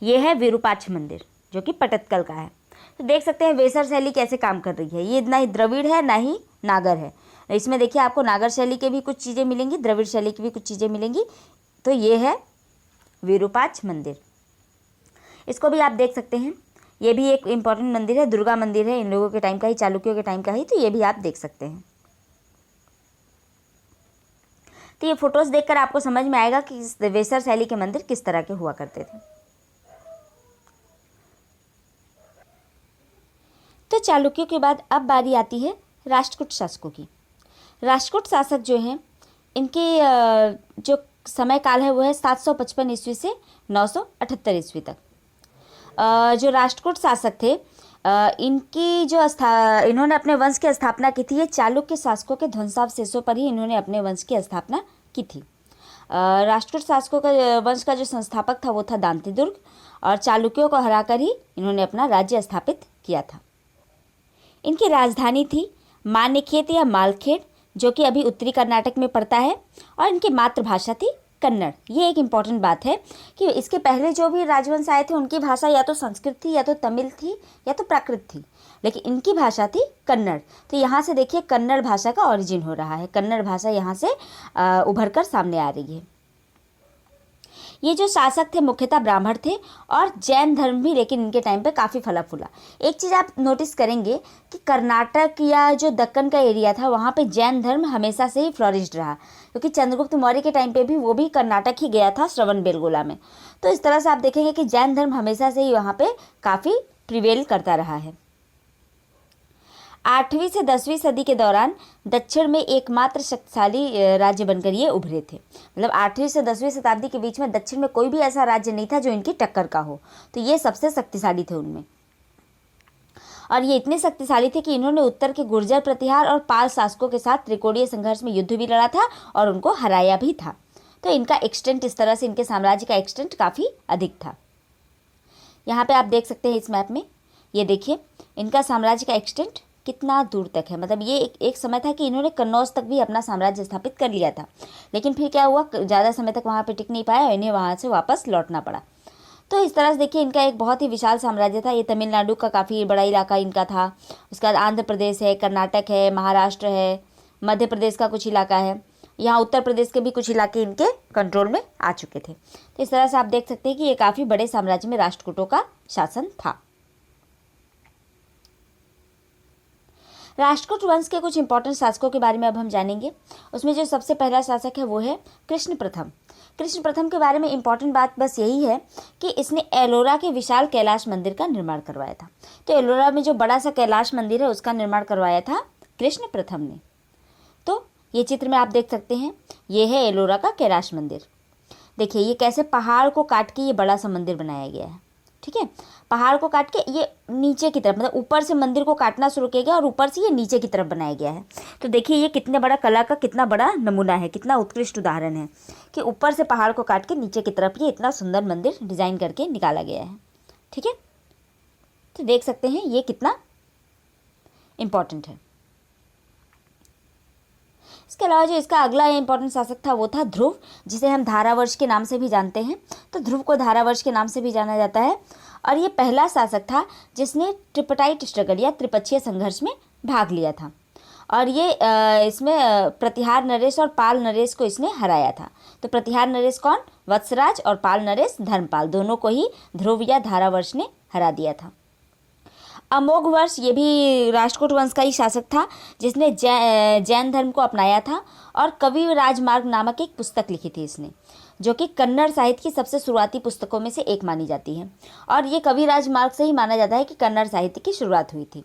ये है विरूपाक्ष मंदिर जो कि पटदकल का है। तो देख सकते हैं वेसर शैली कैसे काम कर रही है। ये ना ही द्रविड़ है ना ही नागर है। इसमें देखिए आपको नागर शैली के भी कुछ चीज़ें मिलेंगी, द्रविड़ शैली की भी कुछ चीज़ें मिलेंगी। तो ये है विरूपाक्ष मंदिर, इसको भी आप देख सकते हैं। ये भी एक इम्पॉर्टेंट मंदिर है, दुर्गा मंदिर है, इन लोगों के टाइम का ही, चालुक्यों के टाइम का ही। तो ये भी आप देख सकते हैं। तो ये फोटोज़ देखकर आपको समझ में आएगा कि वेसर शैली के मंदिर किस तरह के हुआ करते थे। तो चालुक्यों के बाद अब बारी आती है राष्ट्रकूट शासकों की। राष्ट्रकूट शासक जो हैं, इनके जो समय काल है वो है 755 ईस्वी से 978 ईस्वी तक। जो राष्ट्रकूट शासक थे, इनकी जो इन्होंने अपने वंश की स्थापना की थी, ये चालुक्य शासकों के ध्वंसावशेषों पर ही इन्होंने अपने वंश की स्थापना की थी। राष्ट्रकूट शासकों का वंश का जो संस्थापक था वो था दांती दुर्ग और चालुक्यों को हराकर ही इन्होंने अपना राज्य स्थापित किया था। इनकी राजधानी थी मान्यखेत या मालखेड़, जो कि अभी उत्तरी कर्नाटक में पड़ता है, और इनकी मातृभाषा थी कन्नड़। ये एक इम्पॉर्टेंट बात है कि इसके पहले जो भी राजवंश आए थे उनकी भाषा या तो संस्कृत थी या तो तमिल थी या तो प्राकृत थी, लेकिन इनकी भाषा थी कन्नड़। तो यहाँ से देखिए कन्नड़ भाषा का ओरिजिन हो रहा है, कन्नड़ भाषा यहाँ से उभर कर सामने आ रही है। ये जो शासक थे मुख्यतः ब्राह्मण थे और जैन धर्म भी लेकिन इनके टाइम पे काफ़ी फला फूला। एक चीज़ आप नोटिस करेंगे कि कर्नाटक या जो दक्कन का एरिया था वहाँ पे जैन धर्म हमेशा से ही फ्लॉरिश्ड रहा, क्योंकि चंद्रगुप्त मौर्य के टाइम पे भी वो भी कर्नाटक ही गया था, श्रवणबेलगोला में। तो इस तरह से आप देखेंगे कि जैन धर्म हमेशा से ही वहाँ पर काफ़ी प्रिवेल करता रहा है। 8वीं से 10वीं सदी के दौरान दक्षिण में एकमात्र शक्तिशाली राज्य बनकर ये उभरे थे। मतलब 8वीं से 10वीं शताब्दी के बीच में दक्षिण में कोई भी ऐसा राज्य नहीं था जो इनकी टक्कर का हो, तो ये सबसे शक्तिशाली थे उनमें। और ये इतने शक्तिशाली थे कि इन्होंने उत्तर के गुर्जर प्रतिहार और पाल शासकों के साथ त्रिकोणीय संघर्ष में युद्ध भी लड़ा था और उनको हराया भी था। तो इनका एक्सटेंट, इस तरह से इनके साम्राज्य का एक्सटेंट काफ़ी अधिक था। यहाँ पे आप देख सकते हैं इस मैप में, ये देखिए इनका साम्राज्य का एक्सटेंट कितना दूर तक है। मतलब ये एक समय था कि इन्होंने कन्नौज तक भी अपना साम्राज्य स्थापित कर लिया था, लेकिन फिर क्या हुआ, ज़्यादा समय तक वहाँ पे टिक नहीं पाया, इन्हें वहाँ से वापस लौटना पड़ा। तो इस तरह से देखिए इनका एक बहुत ही विशाल साम्राज्य था। ये तमिलनाडु का काफ़ी बड़ा इलाका इनका था, उसके बाद आंध्र प्रदेश है, कर्नाटक है, महाराष्ट्र है, मध्य प्रदेश का कुछ इलाका है, यहाँ उत्तर प्रदेश के भी कुछ इलाके इनके कंट्रोल में आ चुके थे। तो इस तरह से आप देख सकते हैं कि ये काफ़ी बड़े साम्राज्य में राष्ट्रकूटों का शासन था। राष्ट्रकूट वंश के कुछ इंपॉर्टेंट शासकों के बारे में अब हम जानेंगे। उसमें जो सबसे पहला शासक है वो है कृष्ण प्रथम। कृष्ण प्रथम के बारे में इंपॉर्टेंट बात बस यही है कि इसने एलोरा के विशाल कैलाश मंदिर का निर्माण करवाया था। तो एलोरा में जो बड़ा सा कैलाश मंदिर है उसका निर्माण करवाया था कृष्ण प्रथम ने। तो ये चित्र में आप देख सकते हैं, ये है एलोरा का कैलाश मंदिर। देखिए ये कैसे पहाड़ को काट के ये बड़ा सा मंदिर बनाया गया है। ठीक है, पहाड़ को काट के ये नीचे की तरफ, मतलब ऊपर से मंदिर को काटना शुरू किया गया और ऊपर से ये नीचे की तरफ बनाया गया है। तो देखिए ये कितने बड़ा कला का कितना बड़ा नमूना है, कितना उत्कृष्ट उदाहरण है कि ऊपर से पहाड़ को काट के नीचे की तरफ ये इतना सुंदर मंदिर डिजाइन करके निकाला गया है। ठीक है, तो देख सकते हैं ये कितना इम्पोर्टेंट है। इसके अलावा जो इसका अगला इंपॉर्टेंट शासक था वो था ध्रुव, जिसे हम धारावर्ष के नाम से भी जानते हैं। तो ध्रुव को धारावर्ष के नाम से भी जाना जाता है और ये पहला शासक था जिसने ट्रिपटाइट स्ट्रगल या त्रिपक्षीय संघर्ष में भाग लिया था और ये इसमें प्रतिहार नरेश और पाल नरेश को इसने हराया था। तो प्रतिहार नरेश कौन, वत्सराज, और पाल नरेश धर्मपाल, दोनों को ही ध्रुव या धारावर्ष ने हरा दिया था। अमोघ वर्ष, ये भी राष्ट्रकूट वंश का ही शासक था जिसने जैन धर्म को अपनाया था और कवि राजमार्ग नामक एक पुस्तक लिखी थी इसने, जो कि कन्नड़ साहित्य की सबसे शुरुआती पुस्तकों में से एक मानी जाती है और ये कवि राजमार्ग से ही माना जाता है कि कन्नड़ साहित्य की शुरुआत हुई थी।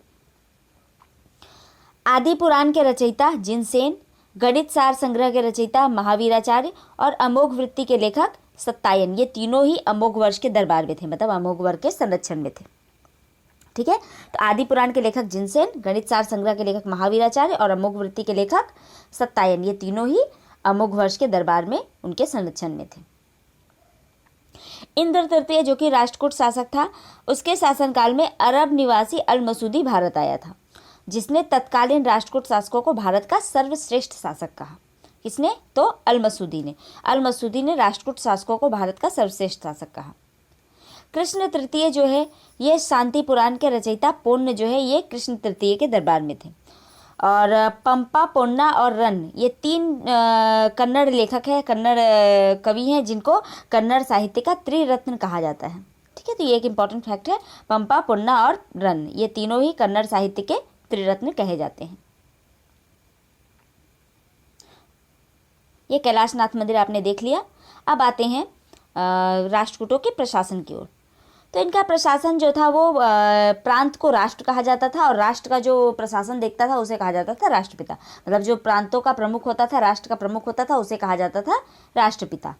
आदि पुराण के रचयिता जिनसेन, गणित सार संग्रह के रचयिता महावीराचार्य और अमोघ वृत्ति के लेखक सत्तायन, ये तीनों ही अमोघ वर्ष के दरबार में थे, मतलब अमोघ वर्ष के संरक्षण में थे। ठीक है, तो आदि पुराण के लेखक जिनसेन, गणित सार संग्रह के लेखक महावीराचार्य और अमोघ वृत्ति के लेखक सत्तायन, ये तीनों ही अमोघ वर्ष के दरबार में उनके संरक्षण में थे। इंद्र तृतीय जो कि राष्ट्रकूट शासक था, उसके शासनकाल में अरब निवासी अल मसूदी भारत आया था, जिसने तत्कालीन राष्ट्रकूट शासकों को भारत का सर्वश्रेष्ठ शासक कहा। किसने, तो अल मसूदी ने राष्ट्रकूट शासकों को भारत का सर्वश्रेष्ठ शासक कहा। कृष्ण तृतीय जो है ये शांति पुराण के रचयिता पोन्न जो है ये कृष्ण तृतीय के दरबार में थे और पंपा, पोन्ना और रन ये तीन कन्नड़ लेखक हैं, कन्नड़ कवि हैं जिनको कन्नड़ साहित्य का त्रिरत्न कहा जाता है। ठीक है, तो ये एक इंपॉर्टेंट फैक्ट है, पंपा, पोन्ना और रन ये तीनों ही कन्नड़ साहित्य के त्रिरत्न कहे जाते हैं। ये कैलाशनाथ मंदिर आपने देख लिया। अब आते हैं राष्ट्रकूटों के प्रशासन की ओर। तो इनका प्रशासन जो था वो प्रांत को राष्ट्र कहा जाता था और राष्ट्र का जो प्रशासन देखता था उसे कहा जाता था राष्ट्रपिता। मतलब जो प्रांतों का प्रमुख होता था, राष्ट्र का प्रमुख होता था, उसे कहा जाता था राष्ट्रपिता।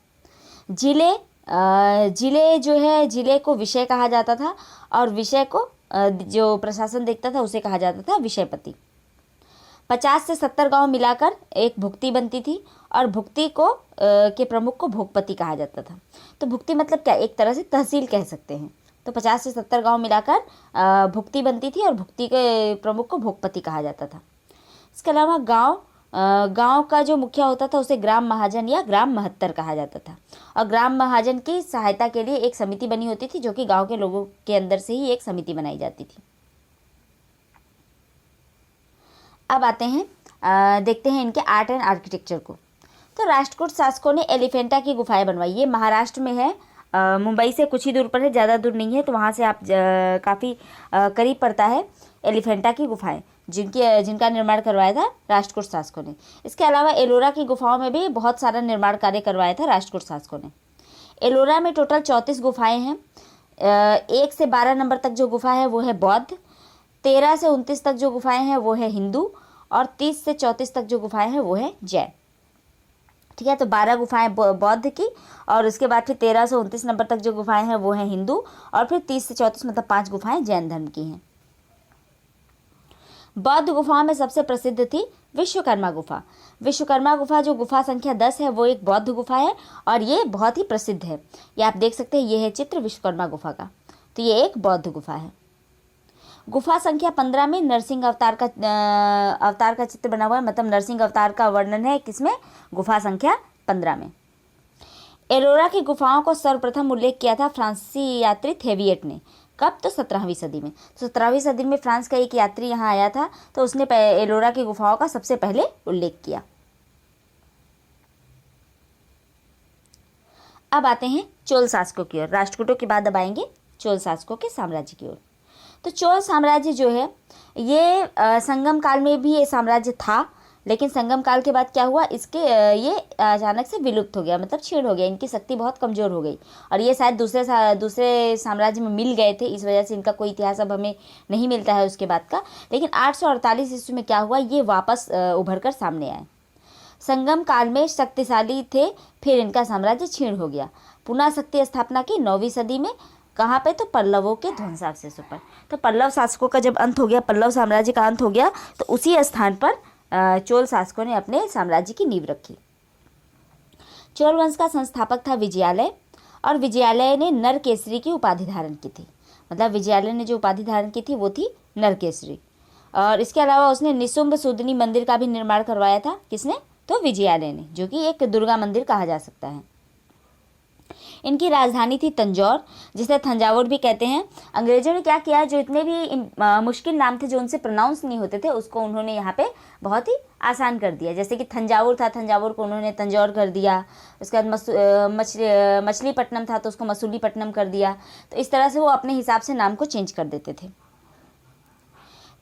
जिले जो है, जिले को विषय कहा जाता था और विषय को जो प्रशासन देखता था उसे कहा जाता था विषयपति। 50 से 70 गांव मिलाकर एक भुक्ति बनती थी और भुक्ति को के प्रमुख को भोगपति कहा जाता था। तो भुक्ति मतलब क्या, एक तरह से तहसील कह सकते हैं। तो 50 से 70 गांव मिलाकर भुक्ति बनती थी और भुक्ति के प्रमुख को भोगपति कहा जाता था। इसके अलावा गांव का जो मुखिया होता था उसे ग्राम महाजन या ग्राम महत्तर कहा जाता था और ग्राम महाजन की सहायता के लिए एक समिति बनी होती थी जो कि गाँव के लोगों के अंदर से ही एक समिति बनाई जाती थी। अब आते हैं देखते हैं इनके आर्ट एंड आर्किटेक्चर को। तो राष्ट्रकूट शासकों ने एलिफेंटा की गुफाएं बनवाई। ये महाराष्ट्र में है, मुंबई से कुछ ही दूर पर है, ज़्यादा दूर नहीं है, तो वहाँ से आप काफ़ी करीब पड़ता है। एलिफेंटा की गुफाएं जिनका निर्माण करवाया था राष्ट्रकूट शासकों ने। इसके अलावा एलोरा की गुफाओं में भी बहुत सारा निर्माण कार्य करवाया था राष्ट्रकूट शासकों ने। एलोरा में टोटल 34 गुफाएँ हैं। 1 से 12 नंबर तक जो गुफा है वो है बौद्ध, 13 से 29 तक जो गुफाएँ हैं वो है हिंदू और 30 से 34 तक जो गुफाएँ हैं वो है जैन। ठीक है, तो 12 गुफाएं बौद्ध की और उसके बाद फिर 13 से 29 नंबर तक जो गुफाएं हैं वो हैं हिंदू और फिर 30 से 34 मतलब 5 गुफाएं जैन धर्म की हैं। बौद्ध गुफाओं में सबसे प्रसिद्ध थी विश्वकर्मा गुफा। विश्वकर्मा गुफा जो गुफा संख्या 10 है वो एक बौद्ध गुफा है और ये बहुत ही प्रसिद्ध है। ये आप देख सकते हैं, ये है चित्र विश्वकर्मा गुफा का, तो ये एक बौद्ध गुफा है। गुफा संख्या 15 में नरसिंह अवतार का चित्र बना हुआ है, मतलब नरसिंह अवतार का वर्णन है किसमें, गुफा संख्या 15 में। एलोरा की गुफाओं को सर्वप्रथम उल्लेख किया था फ्रांसीसी यात्री थेविएट ने। कब? तो 17वीं सदी में। 17वीं सदी में फ्रांस का एक यात्री यहाँ आया था, तो उसने एलोरा की गुफाओं का सबसे पहले उल्लेख किया। अब आते हैं चोल शासकों की ओर। राष्ट्रकूटों के बाद अब आएंगे चोल शासकों के साम्राज्य की ओर। तो चोल साम्राज्य जो है ये संगम काल में भी ये साम्राज्य था, लेकिन संगम काल के बाद क्या हुआ, ये अचानक से विलुप्त हो गया, मतलब छीड़ हो गया, इनकी शक्ति बहुत कमज़ोर हो गई और ये शायद दूसरे साम्राज्य में मिल गए थे, इस वजह से इनका कोई इतिहास अब हमें नहीं मिलता है उसके बाद का। लेकिन 848 ईस्वी में क्या हुआ, ये वापस उभर कर सामने आए। संगम काल में शक्तिशाली थे, फिर इनका साम्राज्य छीण हो गया। पुनः शक्ति स्थापना की 9वीं सदी में। कहाँ पे? तो पल्लवों के ध्वंसावशेषों पर। तो पल्लव शासकों का जब अंत हो गया, पल्लव साम्राज्य का अंत हो गया, तो उसी स्थान पर चोल शासकों ने अपने साम्राज्य की नींव रखी। चोल वंश का संस्थापक था विजयालय, और विजयालय ने नरकेसरी की उपाधि धारण की थी। मतलब विजयालय ने जो उपाधि धारण की थी वो थी नरकेसरी। और इसके अलावा उसने निशुंभ सूदनी मंदिर का भी निर्माण करवाया था। किसने? तो विजयालय ने, जो कि एक दुर्गा मंदिर कहा जा सकता है। इनकी राजधानी थी तंजौर, जिसे थंजावुर भी कहते हैं। अंग्रेजों ने क्या किया, जो इतने भी मुश्किल नाम थे जो उनसे प्रोनाउंस नहीं होते थे, उसको उन्होंने यहाँ पे बहुत ही आसान कर दिया। जैसे कि थंजावुर था, थंजावुर को उन्होंने तंजौर कर दिया। उसके बाद मछलीपट्टनम था तो उसको मसूलीपट्टनम कर दिया। तो इस तरह से वो अपने हिसाब से नाम को चेंज कर देते थे।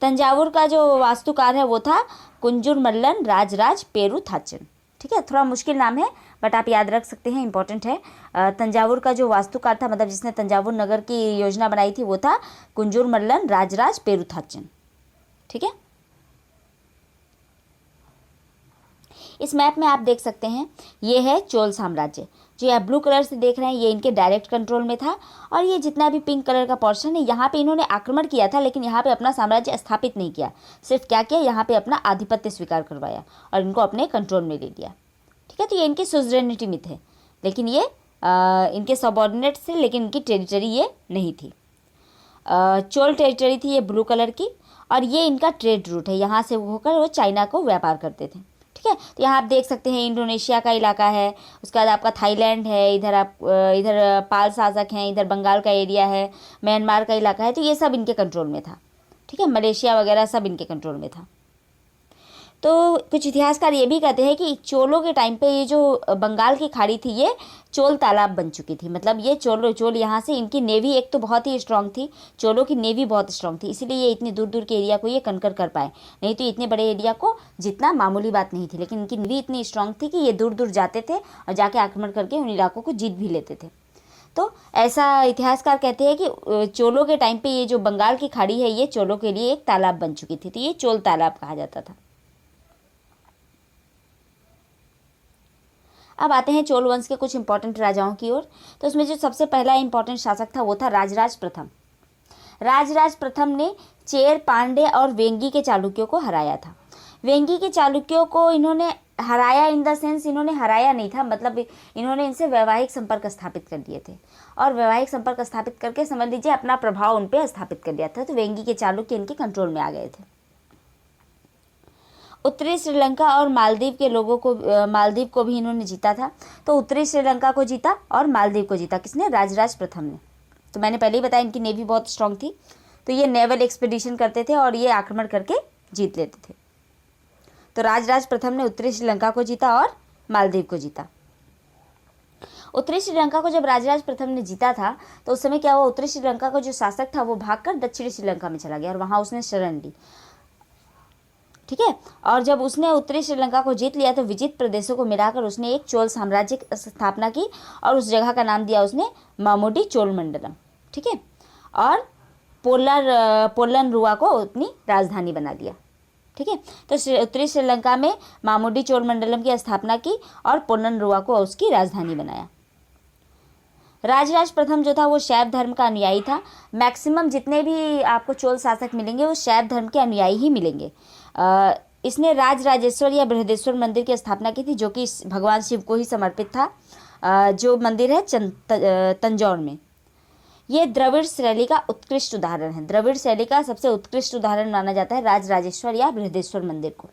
तंजावुर का जो वास्तुकार है वो था कुंजुर मल्लन राजराज पेरुथाचन। ठीक है, थोड़ा मुश्किल नाम है बट आप याद रख सकते हैं, इंपॉर्टेंट है। तंजावुर का जो वास्तुकार था, मतलब जिसने तंजावुर नगर की योजना बनाई थी, वो था कुंजुर मल्लन राजराज पेरुथाचन। ठीक है, इस मैप में आप देख सकते हैं ये है चोल साम्राज्य। जो आप ब्लू कलर से देख रहे हैं ये इनके डायरेक्ट कंट्रोल में था, और ये जितना भी पिंक कलर का पोर्शन है यहाँ पे इन्होंने आक्रमण किया था, लेकिन यहाँ पे अपना साम्राज्य स्थापित नहीं किया। सिर्फ क्या किया, यहाँ पे अपना आधिपत्य स्वीकार करवाया और इनको अपने कंट्रोल में ले लिया। ठीक है, तो ये इनकी सुजरेनिटी में थे, लेकिन ये इनके सबऑर्डिनेट थे, लेकिन इनकी टेरिटरी ये नहीं थी। चोल टेरिटरी थी ये ब्लू कलर की, और ये इनका ट्रेड रूट है। यहाँ से होकर वो चाइना को व्यापार करते थे। ठीक है, तो यहाँ आप देख सकते हैं इंडोनेशिया का इलाका है, उसके बाद आपका थाईलैंड है, इधर पाल शासक हैं, इधर बंगाल का एरिया है, म्यांमार का इलाका है, तो ये सब इनके कंट्रोल में था। ठीक है, मलेशिया वगैरह सब इनके कंट्रोल में था। तो कुछ इतिहासकार ये भी कहते हैं कि चोलों के टाइम पे ये जो बंगाल की खाड़ी थी ये चोल तालाब बन चुकी थी। मतलब ये चोल यहाँ से इनकी नेवी एक तो बहुत ही स्ट्रांग थी, चोलों की नेवी बहुत स्ट्रांग थी, इसीलिए ये इतनी दूर दूर के एरिया को ये कनकर कर पाए। नहीं तो इतने बड़े एरिया को जितना मामूली बात नहीं थी, लेकिन इनकी नेवी इतनी स्ट्रांग थी कि ये दूर दूर जाते थे और जाके आक्रमण करके उन इलाकों को जीत भी लेते थे। तो ऐसा इतिहासकार कहते हैं कि चोलों के टाइम पे ये जो बंगाल की खाड़ी है ये चोलों के लिए एक तालाब बन चुकी थी, तो ये चोल तालाब कहा जाता था। अब आते हैं चोल वंश के कुछ इंपॉर्टेंट राजाओं की ओर। तो उसमें जो सबसे पहला इंपॉर्टेंट शासक था वो था राजराज प्रथम। राजराज प्रथम ने चेर, पांडे और वेंगी के चालुक्यों को हराया था। वेंगी के चालुक्यों को इन्होंने हराया इन द सेंस, इन्होंने हराया नहीं था, मतलब इन्होंने इनसे वैवाहिक संपर्क स्थापित कर दिए थे, और वैवाहिक संपर्क स्थापित करके समझ लीजिए अपना प्रभाव उन पर स्थापित कर लिया था। तो वेंगी के चालुक्य इनके कंट्रोल में आ गए थे। उत्तरी श्रीलंका और मालदीव के लोगों को, मालदीव को भी इन्होंने जीता था। तो उत्तरी श्रीलंका को जीता और मालदीव को जीता किसने? राजराज प्रथम ने। तो मैंने पहले ही बताया इनकी नेवी बहुत स्ट्रांग थी, तो ये नेवल एक्सपीडिशन करते थे और ये आक्रमण करके जीत लेते थे। तो राजराज प्रथम ने उत्तरी श्रीलंका को जीता और मालदीव को जीता। उत्तरी श्रीलंका को जब राजराज प्रथम ने जीता था तो उस समय क्या हुआ, उत्तरी श्रीलंका का जो शासक था वो भागकर दक्षिणी श्रीलंका में चला गया और वहाँ उसने शरण ली। ठीक है, और जब उसने उत्तरी श्रीलंका को जीत लिया तो विजित प्रदेशों को मिलाकर उसने एक चोल साम्राज्य की स्थापना की और उस जगह का नाम दिया उसने मामोडी चोल मंडलम। ठीक है, और पोलन रुआ को अपनी राजधानी बना दिया। ठीक है, तो उत्तरी श्रीलंका में मामोडी चोल मंडलम की स्थापना की और पोलन रुआ को उसकी राजधानी बनाया। राजराज प्रथम जो था वो शैव धर्म का अनुयायी था। मैक्सिमम जितने भी आपको चोल शासक मिलेंगे वो शैव धर्म के अनुयायी ही मिलेंगे। इसने राजराजेश्वर या बृहदेश्वर मंदिर की स्थापना की थी, जो कि भगवान शिव को ही समर्पित था, जो मंदिर है तंजौर में। ये द्रविड़ शैली का उत्कृष्ट उदाहरण है। द्रविड़ शैली का सबसे उत्कृष्ट उदाहरण माना जाता है राजराजेश्वर या बृहदेश्वर मंदिर को।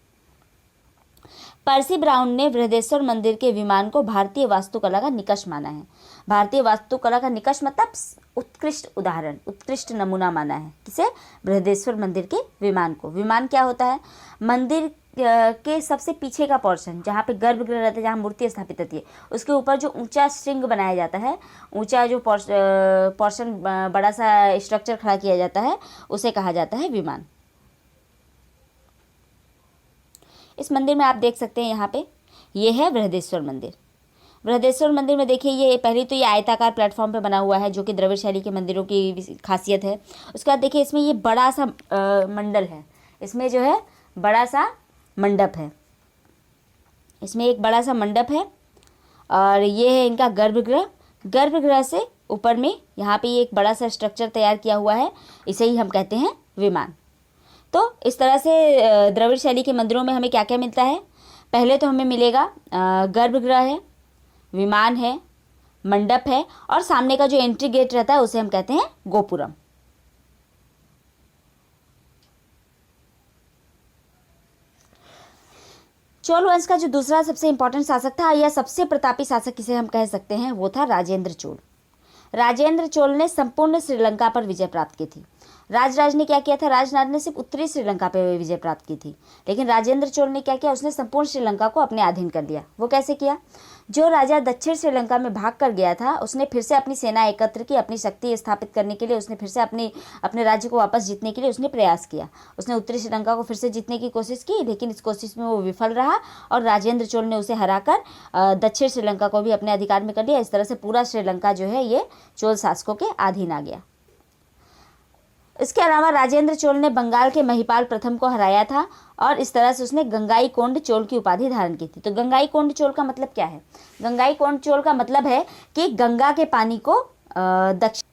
पर्सी ब्राउन ने बृहदेश्वर मंदिर के विमान को भारतीय वास्तुकला का निकष माना है। भारतीय वास्तुकला का निकष मतलब उत्कृष्ट उदाहरण, उत्कृष्ट नमूना माना है। किसे? बृहदेश्वर मंदिर के विमान को। विमान क्या होता है? मंदिर के सबसे पीछे का पोर्शन, जहाँ पे गर्भगृह रहता है, जहाँ मूर्ति स्थापित होती है, उसके ऊपर जो ऊंचा श्रृंग बनाया जाता है, ऊंचा जो पोर्शन बड़ा सा स्ट्रक्चर खड़ा किया जाता है, उसे कहा जाता है विमान। इस मंदिर में आप देख सकते हैं, यहाँ पे ये है बृहदेश्वर मंदिर। बृहदेश्वर मंदिर में देखिए, ये पहले तो ये आयताकार प्लेटफॉर्म पे बना हुआ है, जो कि द्रविड़ शैली के मंदिरों की खासियत है। उसके बाद देखिए, इसमें ये बड़ा सा मंडल है, इसमें जो है बड़ा सा मंडप है, इसमें एक बड़ा सा मंडप है, और ये है इनका गर्भगृह। गर्भगृह से ऊपर में यहाँ पे ये एक बड़ा सा स्ट्रक्चर तैयार किया हुआ है, इसे ही हम कहते हैं विमान। तो इस तरह से द्रविड़ शैली के मंदिरों में हमें क्या क्या मिलता है? पहले तो हमें मिलेगा गर्भगृह है, विमान है, मंडप है, और सामने का जो एंट्री गेट रहता है उसे हम कहते हैं गोपुरम। चोल वंश का जो दूसरा सबसे इंपॉर्टेंट शासक था, या सबसे प्रतापी शासक किसे हम कह सकते हैं, वो था राजेंद्र चोल। राजेंद्र चोल ने संपूर्ण श्रीलंका पर विजय प्राप्त की थी। राजराज ने क्या किया था? राजराज ने सिर्फ उत्तरी श्रीलंका पर विजय प्राप्त की थी, लेकिन राजेंद्र चोल ने क्या किया? उसने संपूर्ण श्रीलंका को अपने अधीन कर लिया। वो कैसे किया? जो राजा दक्षिण श्रीलंका में भाग कर गया था, उसने फिर से अपनी सेना एकत्र की, अपनी शक्ति स्थापित करने के लिए, उसने फिर से अपने राज्य को वापस जीतने के लिए उसने प्रयास किया। उसने उत्तरी श्रीलंका को फिर से जीतने की कोशिश की, लेकिन इस कोशिश में वो विफल रहा, और राजेंद्र चोल ने उसे हराकर दक्षिण श्रीलंका को भी अपने अधिकार में कर लिया। इस तरह से पूरा श्रीलंका जो है ये चोल शासकों के अधीन आ गया। इसके अलावा राजेंद्र चोल ने बंगाल के महिपाल प्रथम को हराया था, और इस तरह से उसने गंगाईकोंड चोल की उपाधि धारण की थी। तो गंगाईकोंड चोल का मतलब क्या है? गंगाईकोंड चोल का मतलब है कि गंगा के पानी को दक्षिण।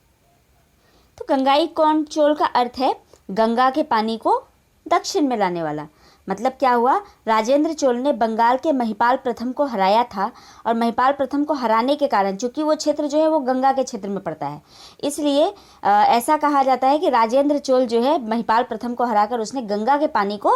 तो गंगाईकोंड चोल का अर्थ है गंगा के पानी को दक्षिण में लाने वाला। मतलब क्या हुआ? राजेंद्र चोल ने बंगाल के महिपाल प्रथम को हराया था, और महिपाल प्रथम को हराने के कारण, चूंकि वो क्षेत्र जो है वो गंगा के क्षेत्र में पड़ता है, इसलिए ऐसा कहा जाता है कि राजेंद्र चोल जो है महिपाल प्रथम को हराकर उसने गंगा के पानी को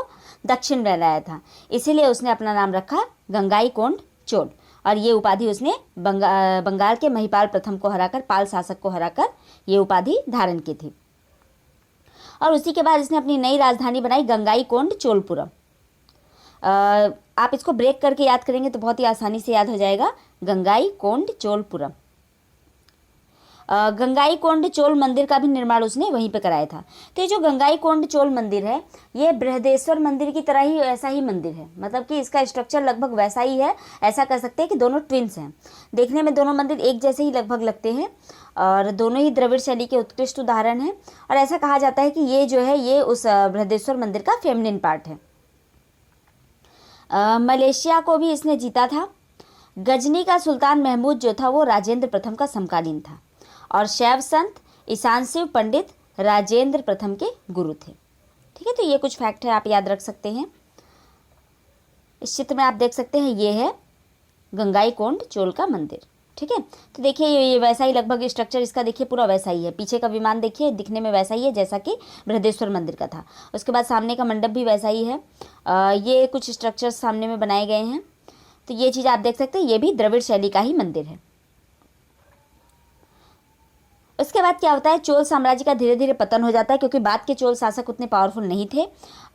दक्षिण में लाया था, इसीलिए उसने अपना नाम रखा गंगाईकोंड चोल। और ये उपाधि उसने बंगाल के महिपाल प्रथम को हराकर, पाल शासक को हराकर ये उपाधि धारण की थी। और उसी के बाद इसने अपनी नई राजधानी बनाई गंगाईकोंड चोलपुरम। आप इसको ब्रेक करके याद करेंगे तो बहुत ही आसानी से याद हो जाएगा, गंगाईकोंड चोलपुरम। गंगाईकोंड चोल मंदिर का भी निर्माण उसने वहीं पे कराया था। तो ये जो गंगाईकोंड चोल मंदिर है, ये बृहदेश्वर मंदिर की तरह ही ऐसा ही मंदिर है, मतलब कि इसका स्ट्रक्चर लगभग वैसा ही है। ऐसा कह सकते हैं कि दोनों ट्विंस हैं, देखने में दोनों मंदिर एक जैसे ही लगभग लगते हैं, और दोनों ही द्रविड़ शैली के उत्कृष्ट उदाहरण हैं। और ऐसा कहा जाता है कि ये जो है ये उस बृहदेश्वर मंदिर का फेमिनिन पार्ट है। मलेशिया को भी इसने जीता था। गजनी का सुल्तान महमूद जो था वो राजेंद्र प्रथम का समकालीन था, और शैव संत ईशान शिव पंडित राजेंद्र प्रथम के गुरु थे। ठीक है, तो ये कुछ फैक्ट है, आप याद रख सकते हैं। इस चित्र में आप देख सकते हैं, ये है गंगाईकोंड चोल का मंदिर। ठीक है, तो देखिए ये वैसा ही लगभग स्ट्रक्चर इसका देखिए पूरा वैसा ही है। पीछे का विमान देखिए दिखने में वैसा ही है जैसा कि बृहदेश्वर मंदिर का था। उसके बाद सामने का मंडप भी वैसा ही है। ये कुछ स्ट्रक्चर्स सामने में बनाए गए हैं। तो ये चीज़ आप देख सकते हैं, ये भी द्रविड़ शैली का ही मंदिर है। उसके बाद क्या होता है, चोल साम्राज्य का धीरे धीरे पतन हो जाता है, क्योंकि बाद के चोल शासक उतने पावरफुल नहीं थे।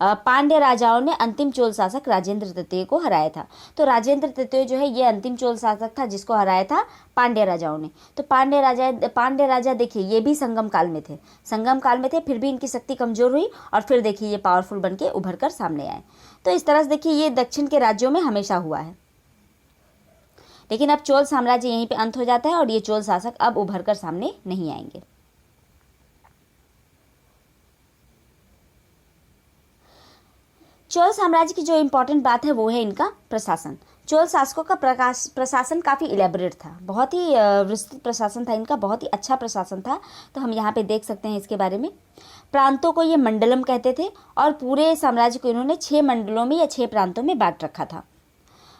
पांड्य राजाओं ने अंतिम चोल शासक राजेंद्र तृतीय को हराया था। तो राजेंद्र तृतीय जो है ये अंतिम चोल शासक था जिसको हराया था पांड्य राजाओं ने। तो पांड्य राजा देखिए ये भी संगम काल में थे, फिर भी इनकी शक्ति कमजोर हुई, और फिर देखिए ये पावरफुल बन के उभर कर सामने आए। तो इस तरह से देखिए ये दक्षिण के राज्यों में हमेशा हुआ है। लेकिन अब चोल साम्राज्य यहीं पे अंत हो जाता है, और ये चोल शासक अब उभर कर सामने नहीं आएंगे। चोल साम्राज्य की जो इंपॉर्टेंट बात है वो है इनका प्रशासन। चोल शासकों का प्रशासन काफ़ी इलेबोरेट था, बहुत ही विस्तृत प्रशासन था इनका, बहुत ही अच्छा प्रशासन था। तो हम यहाँ पे देख सकते हैं इसके बारे में। प्रांतों को ये मंडलम कहते थे और पूरे साम्राज्य को इन्होंने 6 मंडलों में या 6 प्रांतों में बांट रखा था।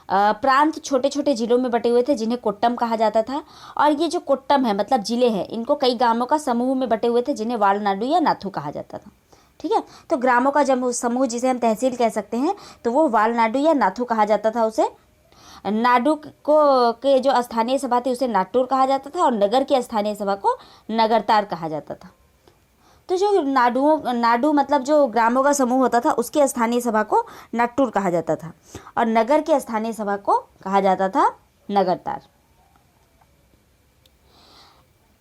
प्रांत छोटे छोटे जिलों में बटे हुए थे जिन्हें कोट्टम कहा जाता था। और ये जो कोट्टम है मतलब जिले हैं, इनको कई गांवों का समूह में बटे हुए थे जिन्हें वालनाडु या नाथू कहा जाता था। ठीक है, तो ग्रामों का जब समूह जिसे हम तहसील कह सकते हैं तो वो वालनाडु या नाथू कहा जाता था उसे। नाडु को के जो स्थानीय सभा थी उसे नाटुर कहा जाता था और नगर की स्थानीय सभा को नगरतार कहा जाता था। तो जो नाडु मतलब जो ग्रामों का समूह होता था उसकी स्थानीय सभा को नाट्टुर कहा जाता था और नगर की स्थानीय सभा को कहा जाता था नगरतार।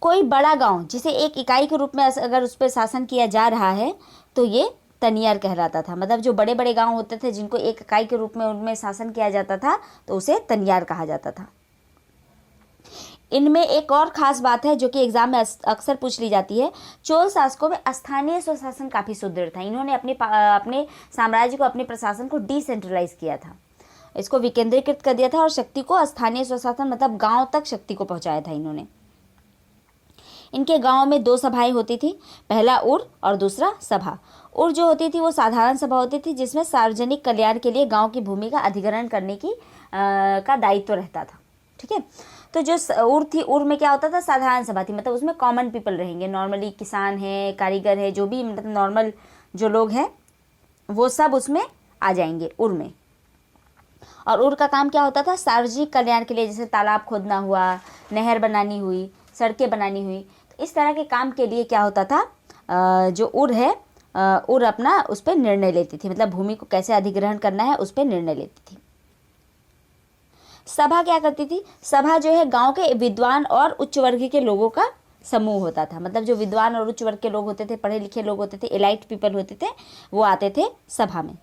कोई बड़ा गांव जिसे एक इकाई के रूप में अगर उस पर शासन किया जा रहा है तो ये तनियर कहलाता था। मतलब जो बड़े बड़े गांव होते थे जिनको एक इकाई के रूप में उनमें शासन किया जाता था तो उसे तनियार कहा जाता था। इनमें एक और ख़ास बात है जो कि एग्जाम में अक्सर पूछ ली जाती है। चोल शासकों में स्थानीय स्वशासन काफ़ी सुदृढ़ था। इन्होंने अपने साम्राज्य को, अपने प्रशासन को डिसेंट्रलाइज किया था, इसको विकेंद्रीकृत कर दिया था और शक्ति को स्थानीय स्वशासन मतलब गांव तक शक्ति को पहुंचाया था इन्होंने। इनके गांव में 2 सभाएं होती थी, पहला उर और दूसरा सभा। उर जो होती थी वो साधारण सभा होती थी जिसमें सार्वजनिक कल्याण के लिए गांव की भूमि का अधिग्रहण करने की का दायित्व रहता था। ठीक है, तो जो उर थी, उर में क्या होता था, साधारण सभा थी, मतलब उसमें कॉमन पीपल रहेंगे, नॉर्मली किसान है, कारीगर है, जो भी मतलब नॉर्मल जो लोग हैं वो सब उसमें आ जाएंगे उर में। और उर का काम क्या होता था, सार्वजनिक कल्याण के लिए, जैसे तालाब खोदना हुआ, नहर बनानी हुई, सड़कें बनानी हुई, तो इस तरह के काम के लिए क्या होता था, जो उर है उर अपना उस पर निर्णय लेती थी, मतलब भूमि को कैसे अधिग्रहण करना है उस पर निर्णय लेती थी। सभा क्या करती थी, सभा जो है गांव के विद्वान और उच्च वर्ग के लोगों का समूह होता था। मतलब जो विद्वान और उच्च वर्ग के लोग होते थे, पढ़े लिखे लोग होते थे, एलाइट पीपल होते थे, वो आते थे सभा में।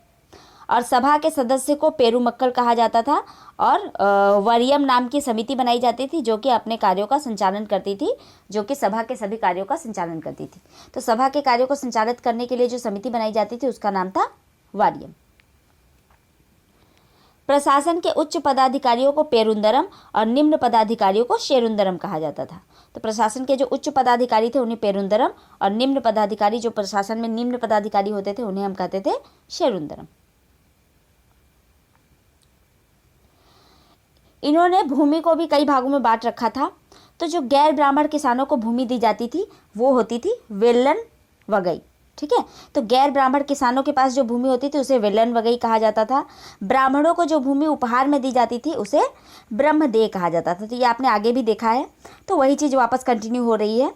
और सभा के सदस्य को पेरुमक्कल कहा जाता था और वरियम नाम की समिति बनाई जाती थी जो कि अपने कार्यों का संचालन करती थी, जो कि सभा के सभी कार्यों का संचालन करती थी। तो सभा के कार्यों को संचालित करने के लिए जो समिति बनाई जाती थी उसका नाम था वारियम। प्रशासन के उच्च पदाधिकारियों को पेरुंदरम और निम्न पदाधिकारियों को शेरुंदरम कहा जाता था। तो प्रशासन के जो उच्च पदाधिकारी थे उन्हें पेरुंदरम और निम्न पदाधिकारी जो प्रशासन में निम्न पदाधिकारी होते थे उन्हें हम कहते थे शेरुंदरम। इन्होंने भूमि को भी कई भागों में बांट रखा था। तो जो गैर ब्राह्मण किसानों को भूमि दी जाती थी वो होती थी वेलन वगई। ठीक है, तो गैर ब्राह्मण किसानों के पास जो भूमि होती थी उसे वेलन वगई कहा जाता था। ब्राह्मणों को जो भूमि उपहार में दी जाती थी उसे ब्रह्मदेय कहा जाता था। तो ये आपने आगे भी देखा है, तो वही चीज़ वापस कंटिन्यू हो रही है।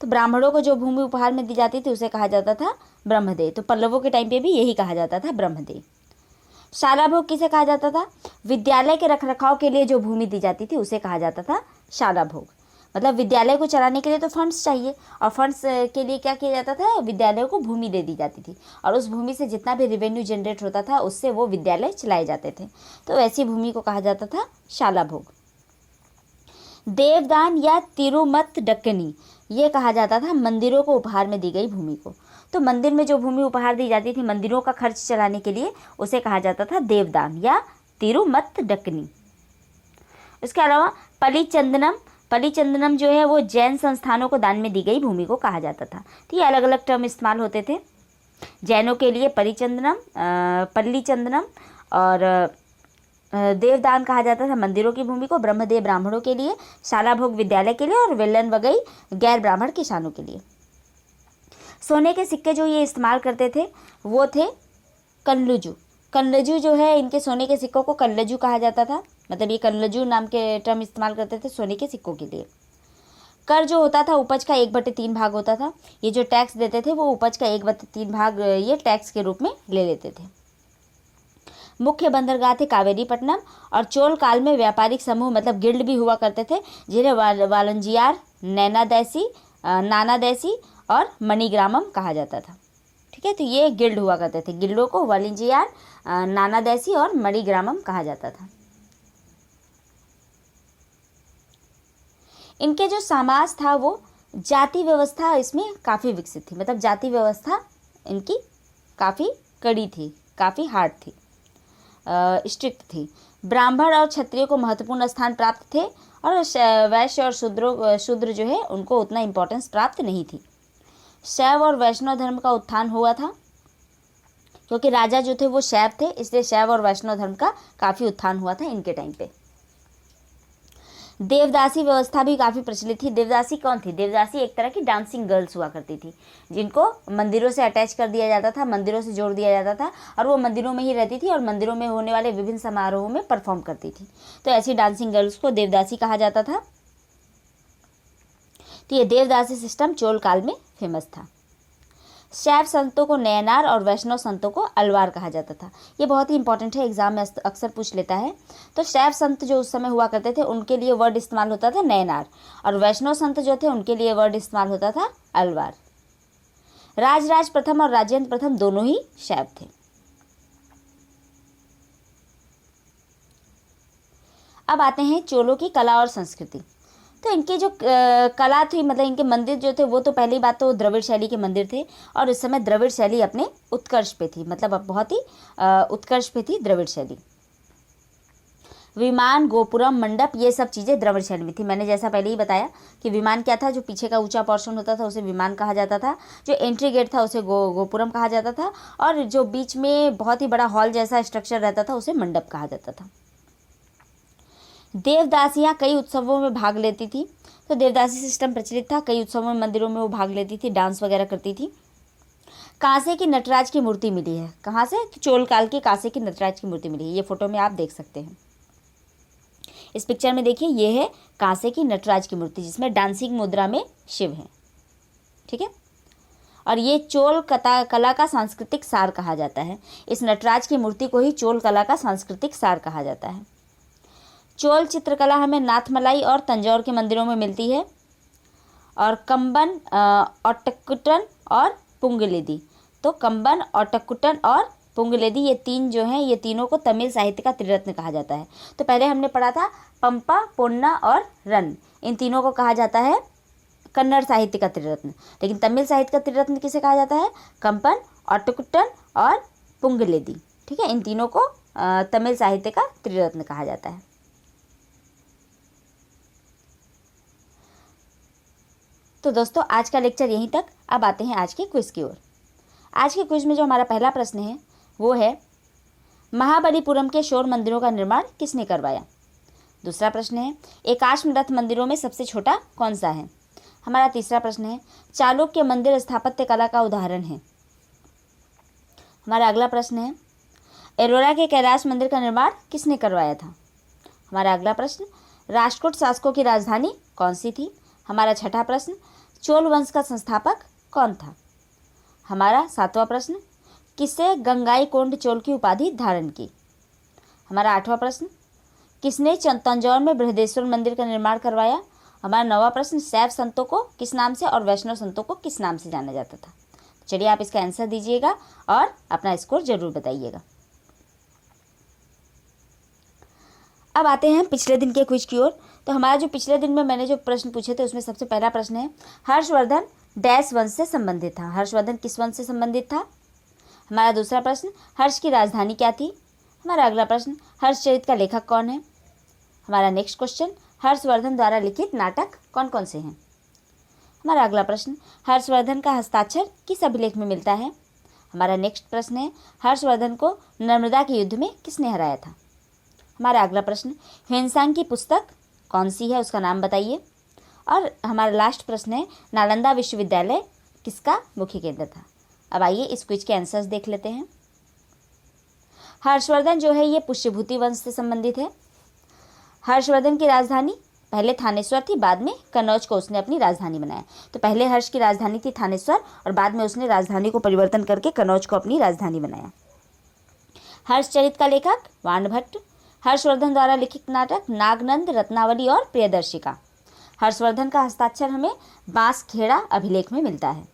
तो ब्राह्मणों को जो भूमि उपहार में दी जाती थी उसे कहा जाता था ब्रह्मदेय। तो पल्लवों के टाइम पे भी यही कहा जाता था, ब्रह्मदेय। शालाभोग किसे कहा जाता था, विद्यालय के रखरखाव के लिए जो भूमि दी जाती थी उसे कहा जाता था शालाभोग। मतलब विद्यालय को चलाने के लिए तो फंड्स चाहिए और फंड्स के लिए क्या किया जाता था, विद्यालयों को भूमि दे दी जाती थी और उस भूमि से जितना भी रेवेन्यू जनरेट होता था उससे वो विद्यालय चलाए जाते थे। तो ऐसी भूमि को कहा जाता था शालाभोग। देवदान या तिरुमत-डक्कनी ये कहा जाता था मंदिरों को उपहार में दी गई भूमि को। तो मंदिर में जो भूमि उपहार दी जाती थी मंदिरों का खर्च चलाने के लिए उसे कहा जाता था देवदान या तिरुमत-डक्कनी। इसके अलावा पलिचंदनम जो है वो जैन संस्थानों को दान में दी गई भूमि को कहा जाता था। तो ये अलग अलग टर्म इस्तेमाल होते थे। जैनों के लिए पल्लीचंदनम और देवदान कहा जाता था मंदिरों की भूमि को, ब्रह्मदेव ब्राह्मणों के लिए, शालाभोग विद्यालय के लिए और वेलन वगई गैर ब्राह्मण किसानों के लिए। सोने के सिक्के जो ये इस्तेमाल करते थे वो थे कन्नजू जो है, इनके सोने के सिक्कों को कन्नजू कहा जाता था। मतलब ये कन्नजू नाम के टर्म इस्तेमाल करते थे सोने के सिक्कों के लिए। कर जो होता था उपज का 1/3 भाग होता था। ये जो टैक्स देते थे वो उपज का 1/3 भाग ये टैक्स के रूप में ले लेते थे। मुख्य बंदरगाह थे कावेरीपट्टनम और चोल काल में व्यापारिक समूह मतलब गिल्ड भी हुआ करते थे जिन्हें वालंजियार, नानादेसी और मणिग्रामम कहा जाता था। ठीक है, तो ये गिल्ड हुआ करते थे। गिल्डों को वालंजियार, नानादेसी और मणिग्रामम कहा जाता था। इनके जो समाज था वो जाति व्यवस्था इसमें काफ़ी विकसित थी। मतलब जाति व्यवस्था इनकी काफ़ी कड़ी थी, काफ़ी हार्ड थी। स्ट्रिक्ट थी। ब्राह्मण और क्षत्रिय को महत्वपूर्ण स्थान प्राप्त थे और वैश्य और शूद्र जो है उनको उतना इम्पोर्टेंस प्राप्त नहीं थी। शैव और वैष्णव धर्म का उत्थान हुआ था, क्योंकि राजा जो थे वो शैव थे, इसलिए शैव और वैष्णव धर्म का काफ़ी उत्थान हुआ था इनके टाइम पे। देवदासी व्यवस्था भी काफ़ी प्रचलित थी। देवदासी कौन थी? देवदासी एक तरह की डांसिंग गर्ल्स हुआ करती थी, जिनको मंदिरों से अटैच कर दिया जाता था, मंदिरों से जोड़ दिया जाता था और वो मंदिरों में ही रहती थी और मंदिरों में होने वाले विभिन्न समारोहों में परफॉर्म करती थी। तो ऐसी डांसिंग गर्ल्स को देवदासी कहा जाता था। तो ये देवदासी सिस्टम चोल काल में फेमस था। शैव संतों को नयनार और वैष्णव संतों को अलवार कहा जाता था। ये बहुत ही इंपॉर्टेंट है, एग्जाम में अक्सर पूछ लेता है। तो शैव संत जो उस समय हुआ करते थे उनके लिए वर्ड इस्तेमाल होता था नयनार, और वैष्णव संत जो थे उनके लिए वर्ड इस्तेमाल होता था अलवार। राजराज प्रथम और राजेंद्र प्रथम दोनों ही शैव थे। अब आते हैं चोलों की कला और संस्कृति। तो इनकी जो कला थी, मतलब इनके मंदिर जो थे वो तो पहली बात तो द्रविड़ शैली के मंदिर थे और उस समय द्रविड़ शैली अपने उत्कर्ष पे थी, मतलब अब बहुत ही उत्कर्ष पे थी द्रविड़ शैली। विमान, गोपुरम, मंडप, ये सब चीज़ें द्रविड़ शैली में थी। मैंने जैसा पहले ही बताया कि विमान क्या था, जो पीछे का ऊंचा पोर्शन होता था उसे विमान कहा जाता था, जो एंट्री गेट था उसे गोपुरम कहा जाता था, और जो बीच में बहुत ही बड़ा हॉल जैसा स्ट्रक्चर रहता था उसे मंडप कहा जाता था। देवदासियाँ कई उत्सवों में भाग लेती थी। तो देवदासी सिस्टम प्रचलित था, कई उत्सवों में, मंदिरों में वो भाग लेती थी, डांस वगैरह करती थी। कांसे की नटराज की मूर्ति मिली है। कहाँ से? चोल काल की कांसे की नटराज की मूर्ति मिली है। ये फोटो में आप देख सकते हैं। इस पिक्चर में देखिए, ये है कांसे की नटराज की मूर्ति जिसमें डांसिंग मुद्रा में शिव है। ठीक है, और ये चोल कला का सांस्कृतिक सार कहा जाता है। इस नटराज की मूर्ति को ही चोल कला का सांस्कृतिक सार कहा जाता है। चोल चित्रकला हमें नाथमलाई और तंजौर के मंदिरों में मिलती है, और कंबन, ओट्टकुट्टन और पुंगलेदी। तो कंबन, ओट्टकुट्टन और पुंगलेदी, ये तीन जो हैं, ये तीनों को तमिल साहित्य का त्रिरत्न कहा जाता है। तो पहले हमने पढ़ा था पंपा, पोन्ना और रन, इन तीनों को कहा जाता है कन्नड़ साहित्य का त्रिरत्न। लेकिन तमिल साहित्य का त्रिरत्न किसे कहा जाता है? कंबन, ओट्टकुट्टन और पुंगलेदी। ठीक है, इन तीनों को तमिल साहित्य का त्रिरत्न कहा जाता है। तो दोस्तों आज का लेक्चर यहीं तक। अब आते हैं आज के क्विज की ओर। आज के क्विज में जो हमारा पहला प्रश्न है वो है, महाबलीपुरम के शोर मंदिरों का निर्माण किसने करवाया? दूसरा प्रश्न है, एकाश्म रथ मंदिरों में सबसे छोटा कौन सा है? हमारा तीसरा प्रश्न है, चालुक्य मंदिर स्थापत्य कला का उदाहरण है। हमारा अगला प्रश्न है, एलोरा के कैलाश मंदिर का निर्माण किसने करवाया था? हमारा अगला प्रश्न, राष्ट्रकूट शासकों की राजधानी कौन सी थी? हमारा छठा प्रश्न, चोल वंश का संस्थापक कौन था? हमारा सातवां प्रश्न, किसने गंगाईकोंड चोल की उपाधि धारण की? हमारा आठवां प्रश्न, किसने तंजौर में बृहदेश्वर मंदिर का निर्माण करवाया? हमारा नौवां प्रश्न, शैव संतों को किस नाम से और वैष्णव संतों को किस नाम से जाना जाता था? चलिए आप इसका आंसर दीजिएगा और अपना स्कोर जरूर बताइएगा। अब आते हैं पिछले दिन के क्विज की ओर। तो हमारा जो पिछले दिन में मैंने जो प्रश्न पूछे थे उसमें सबसे पहला प्रश्न है, हर्षवर्धन डैश वंश से संबंधित था। हर्षवर्धन किस वंश से संबंधित था? हमारा दूसरा प्रश्न, हर्ष की राजधानी क्या थी? हमारा अगला प्रश्न, हर्षचरित का लेखक कौन है? हमारा नेक्स्ट क्वेश्चन, हर्षवर्धन द्वारा लिखित नाटक कौन कौन से हैं? हमारा अगला प्रश्न, हर्षवर्धन का हस्ताक्षर किस अभिलेख में मिलता है? हमारा नेक्स्ट प्रश्न है, हर्षवर्धन को नर्मदा के युद्ध में किसने हराया था? हमारा अगला प्रश्न, ह्वेनसांग की पुस्तक कौन सी है, उसका नाम बताइए। और हमारा लास्ट प्रश्न है, नालंदा विश्वविद्यालय किसका मुख्य केंद्र था? अब आइए इस क्विज के आंसर्स देख लेते हैं। हर्षवर्धन जो है ये पुष्यभूति वंश से संबंधित है। हर्षवर्धन की राजधानी पहले थानेश्वर थी, बाद में कन्नौज को उसने अपनी राजधानी बनाया। तो पहले हर्ष की राजधानी थी थानेश्वर और बाद में उसने राजधानी को परिवर्तन करके कन्नौज को अपनी राजधानी बनाया। हर्षचरित का लेखक वाणभट्ट। हर्षवर्धन द्वारा लिखित नाटक नागनंद, रत्नावली और प्रियदर्शिका। हर्षवर्धन का हस्ताक्षर हमें बांसखेड़ा अभिलेख में मिलता है।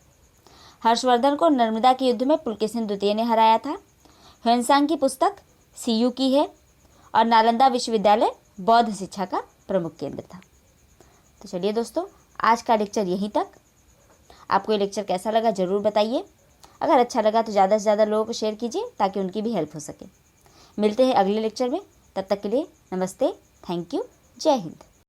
हर्षवर्धन को नर्मदा के युद्ध में पुलकेशिन द्वितीय ने हराया था। ह्वेनसांग की पुस्तक सीयू की है और नालंदा विश्वविद्यालय बौद्ध शिक्षा का प्रमुख केंद्र था। तो चलिए दोस्तों आज का लेक्चर यहीं तक। आपको ये लेक्चर कैसा लगा ज़रूर बताइए। अगर अच्छा लगा तो ज़्यादा से ज़्यादा लोगों को शेयर कीजिए ताकि उनकी भी हेल्प हो सके। मिलते हैं अगले लेक्चर में, तब तक के लिए नमस्ते, थैंक यू, जय हिंद।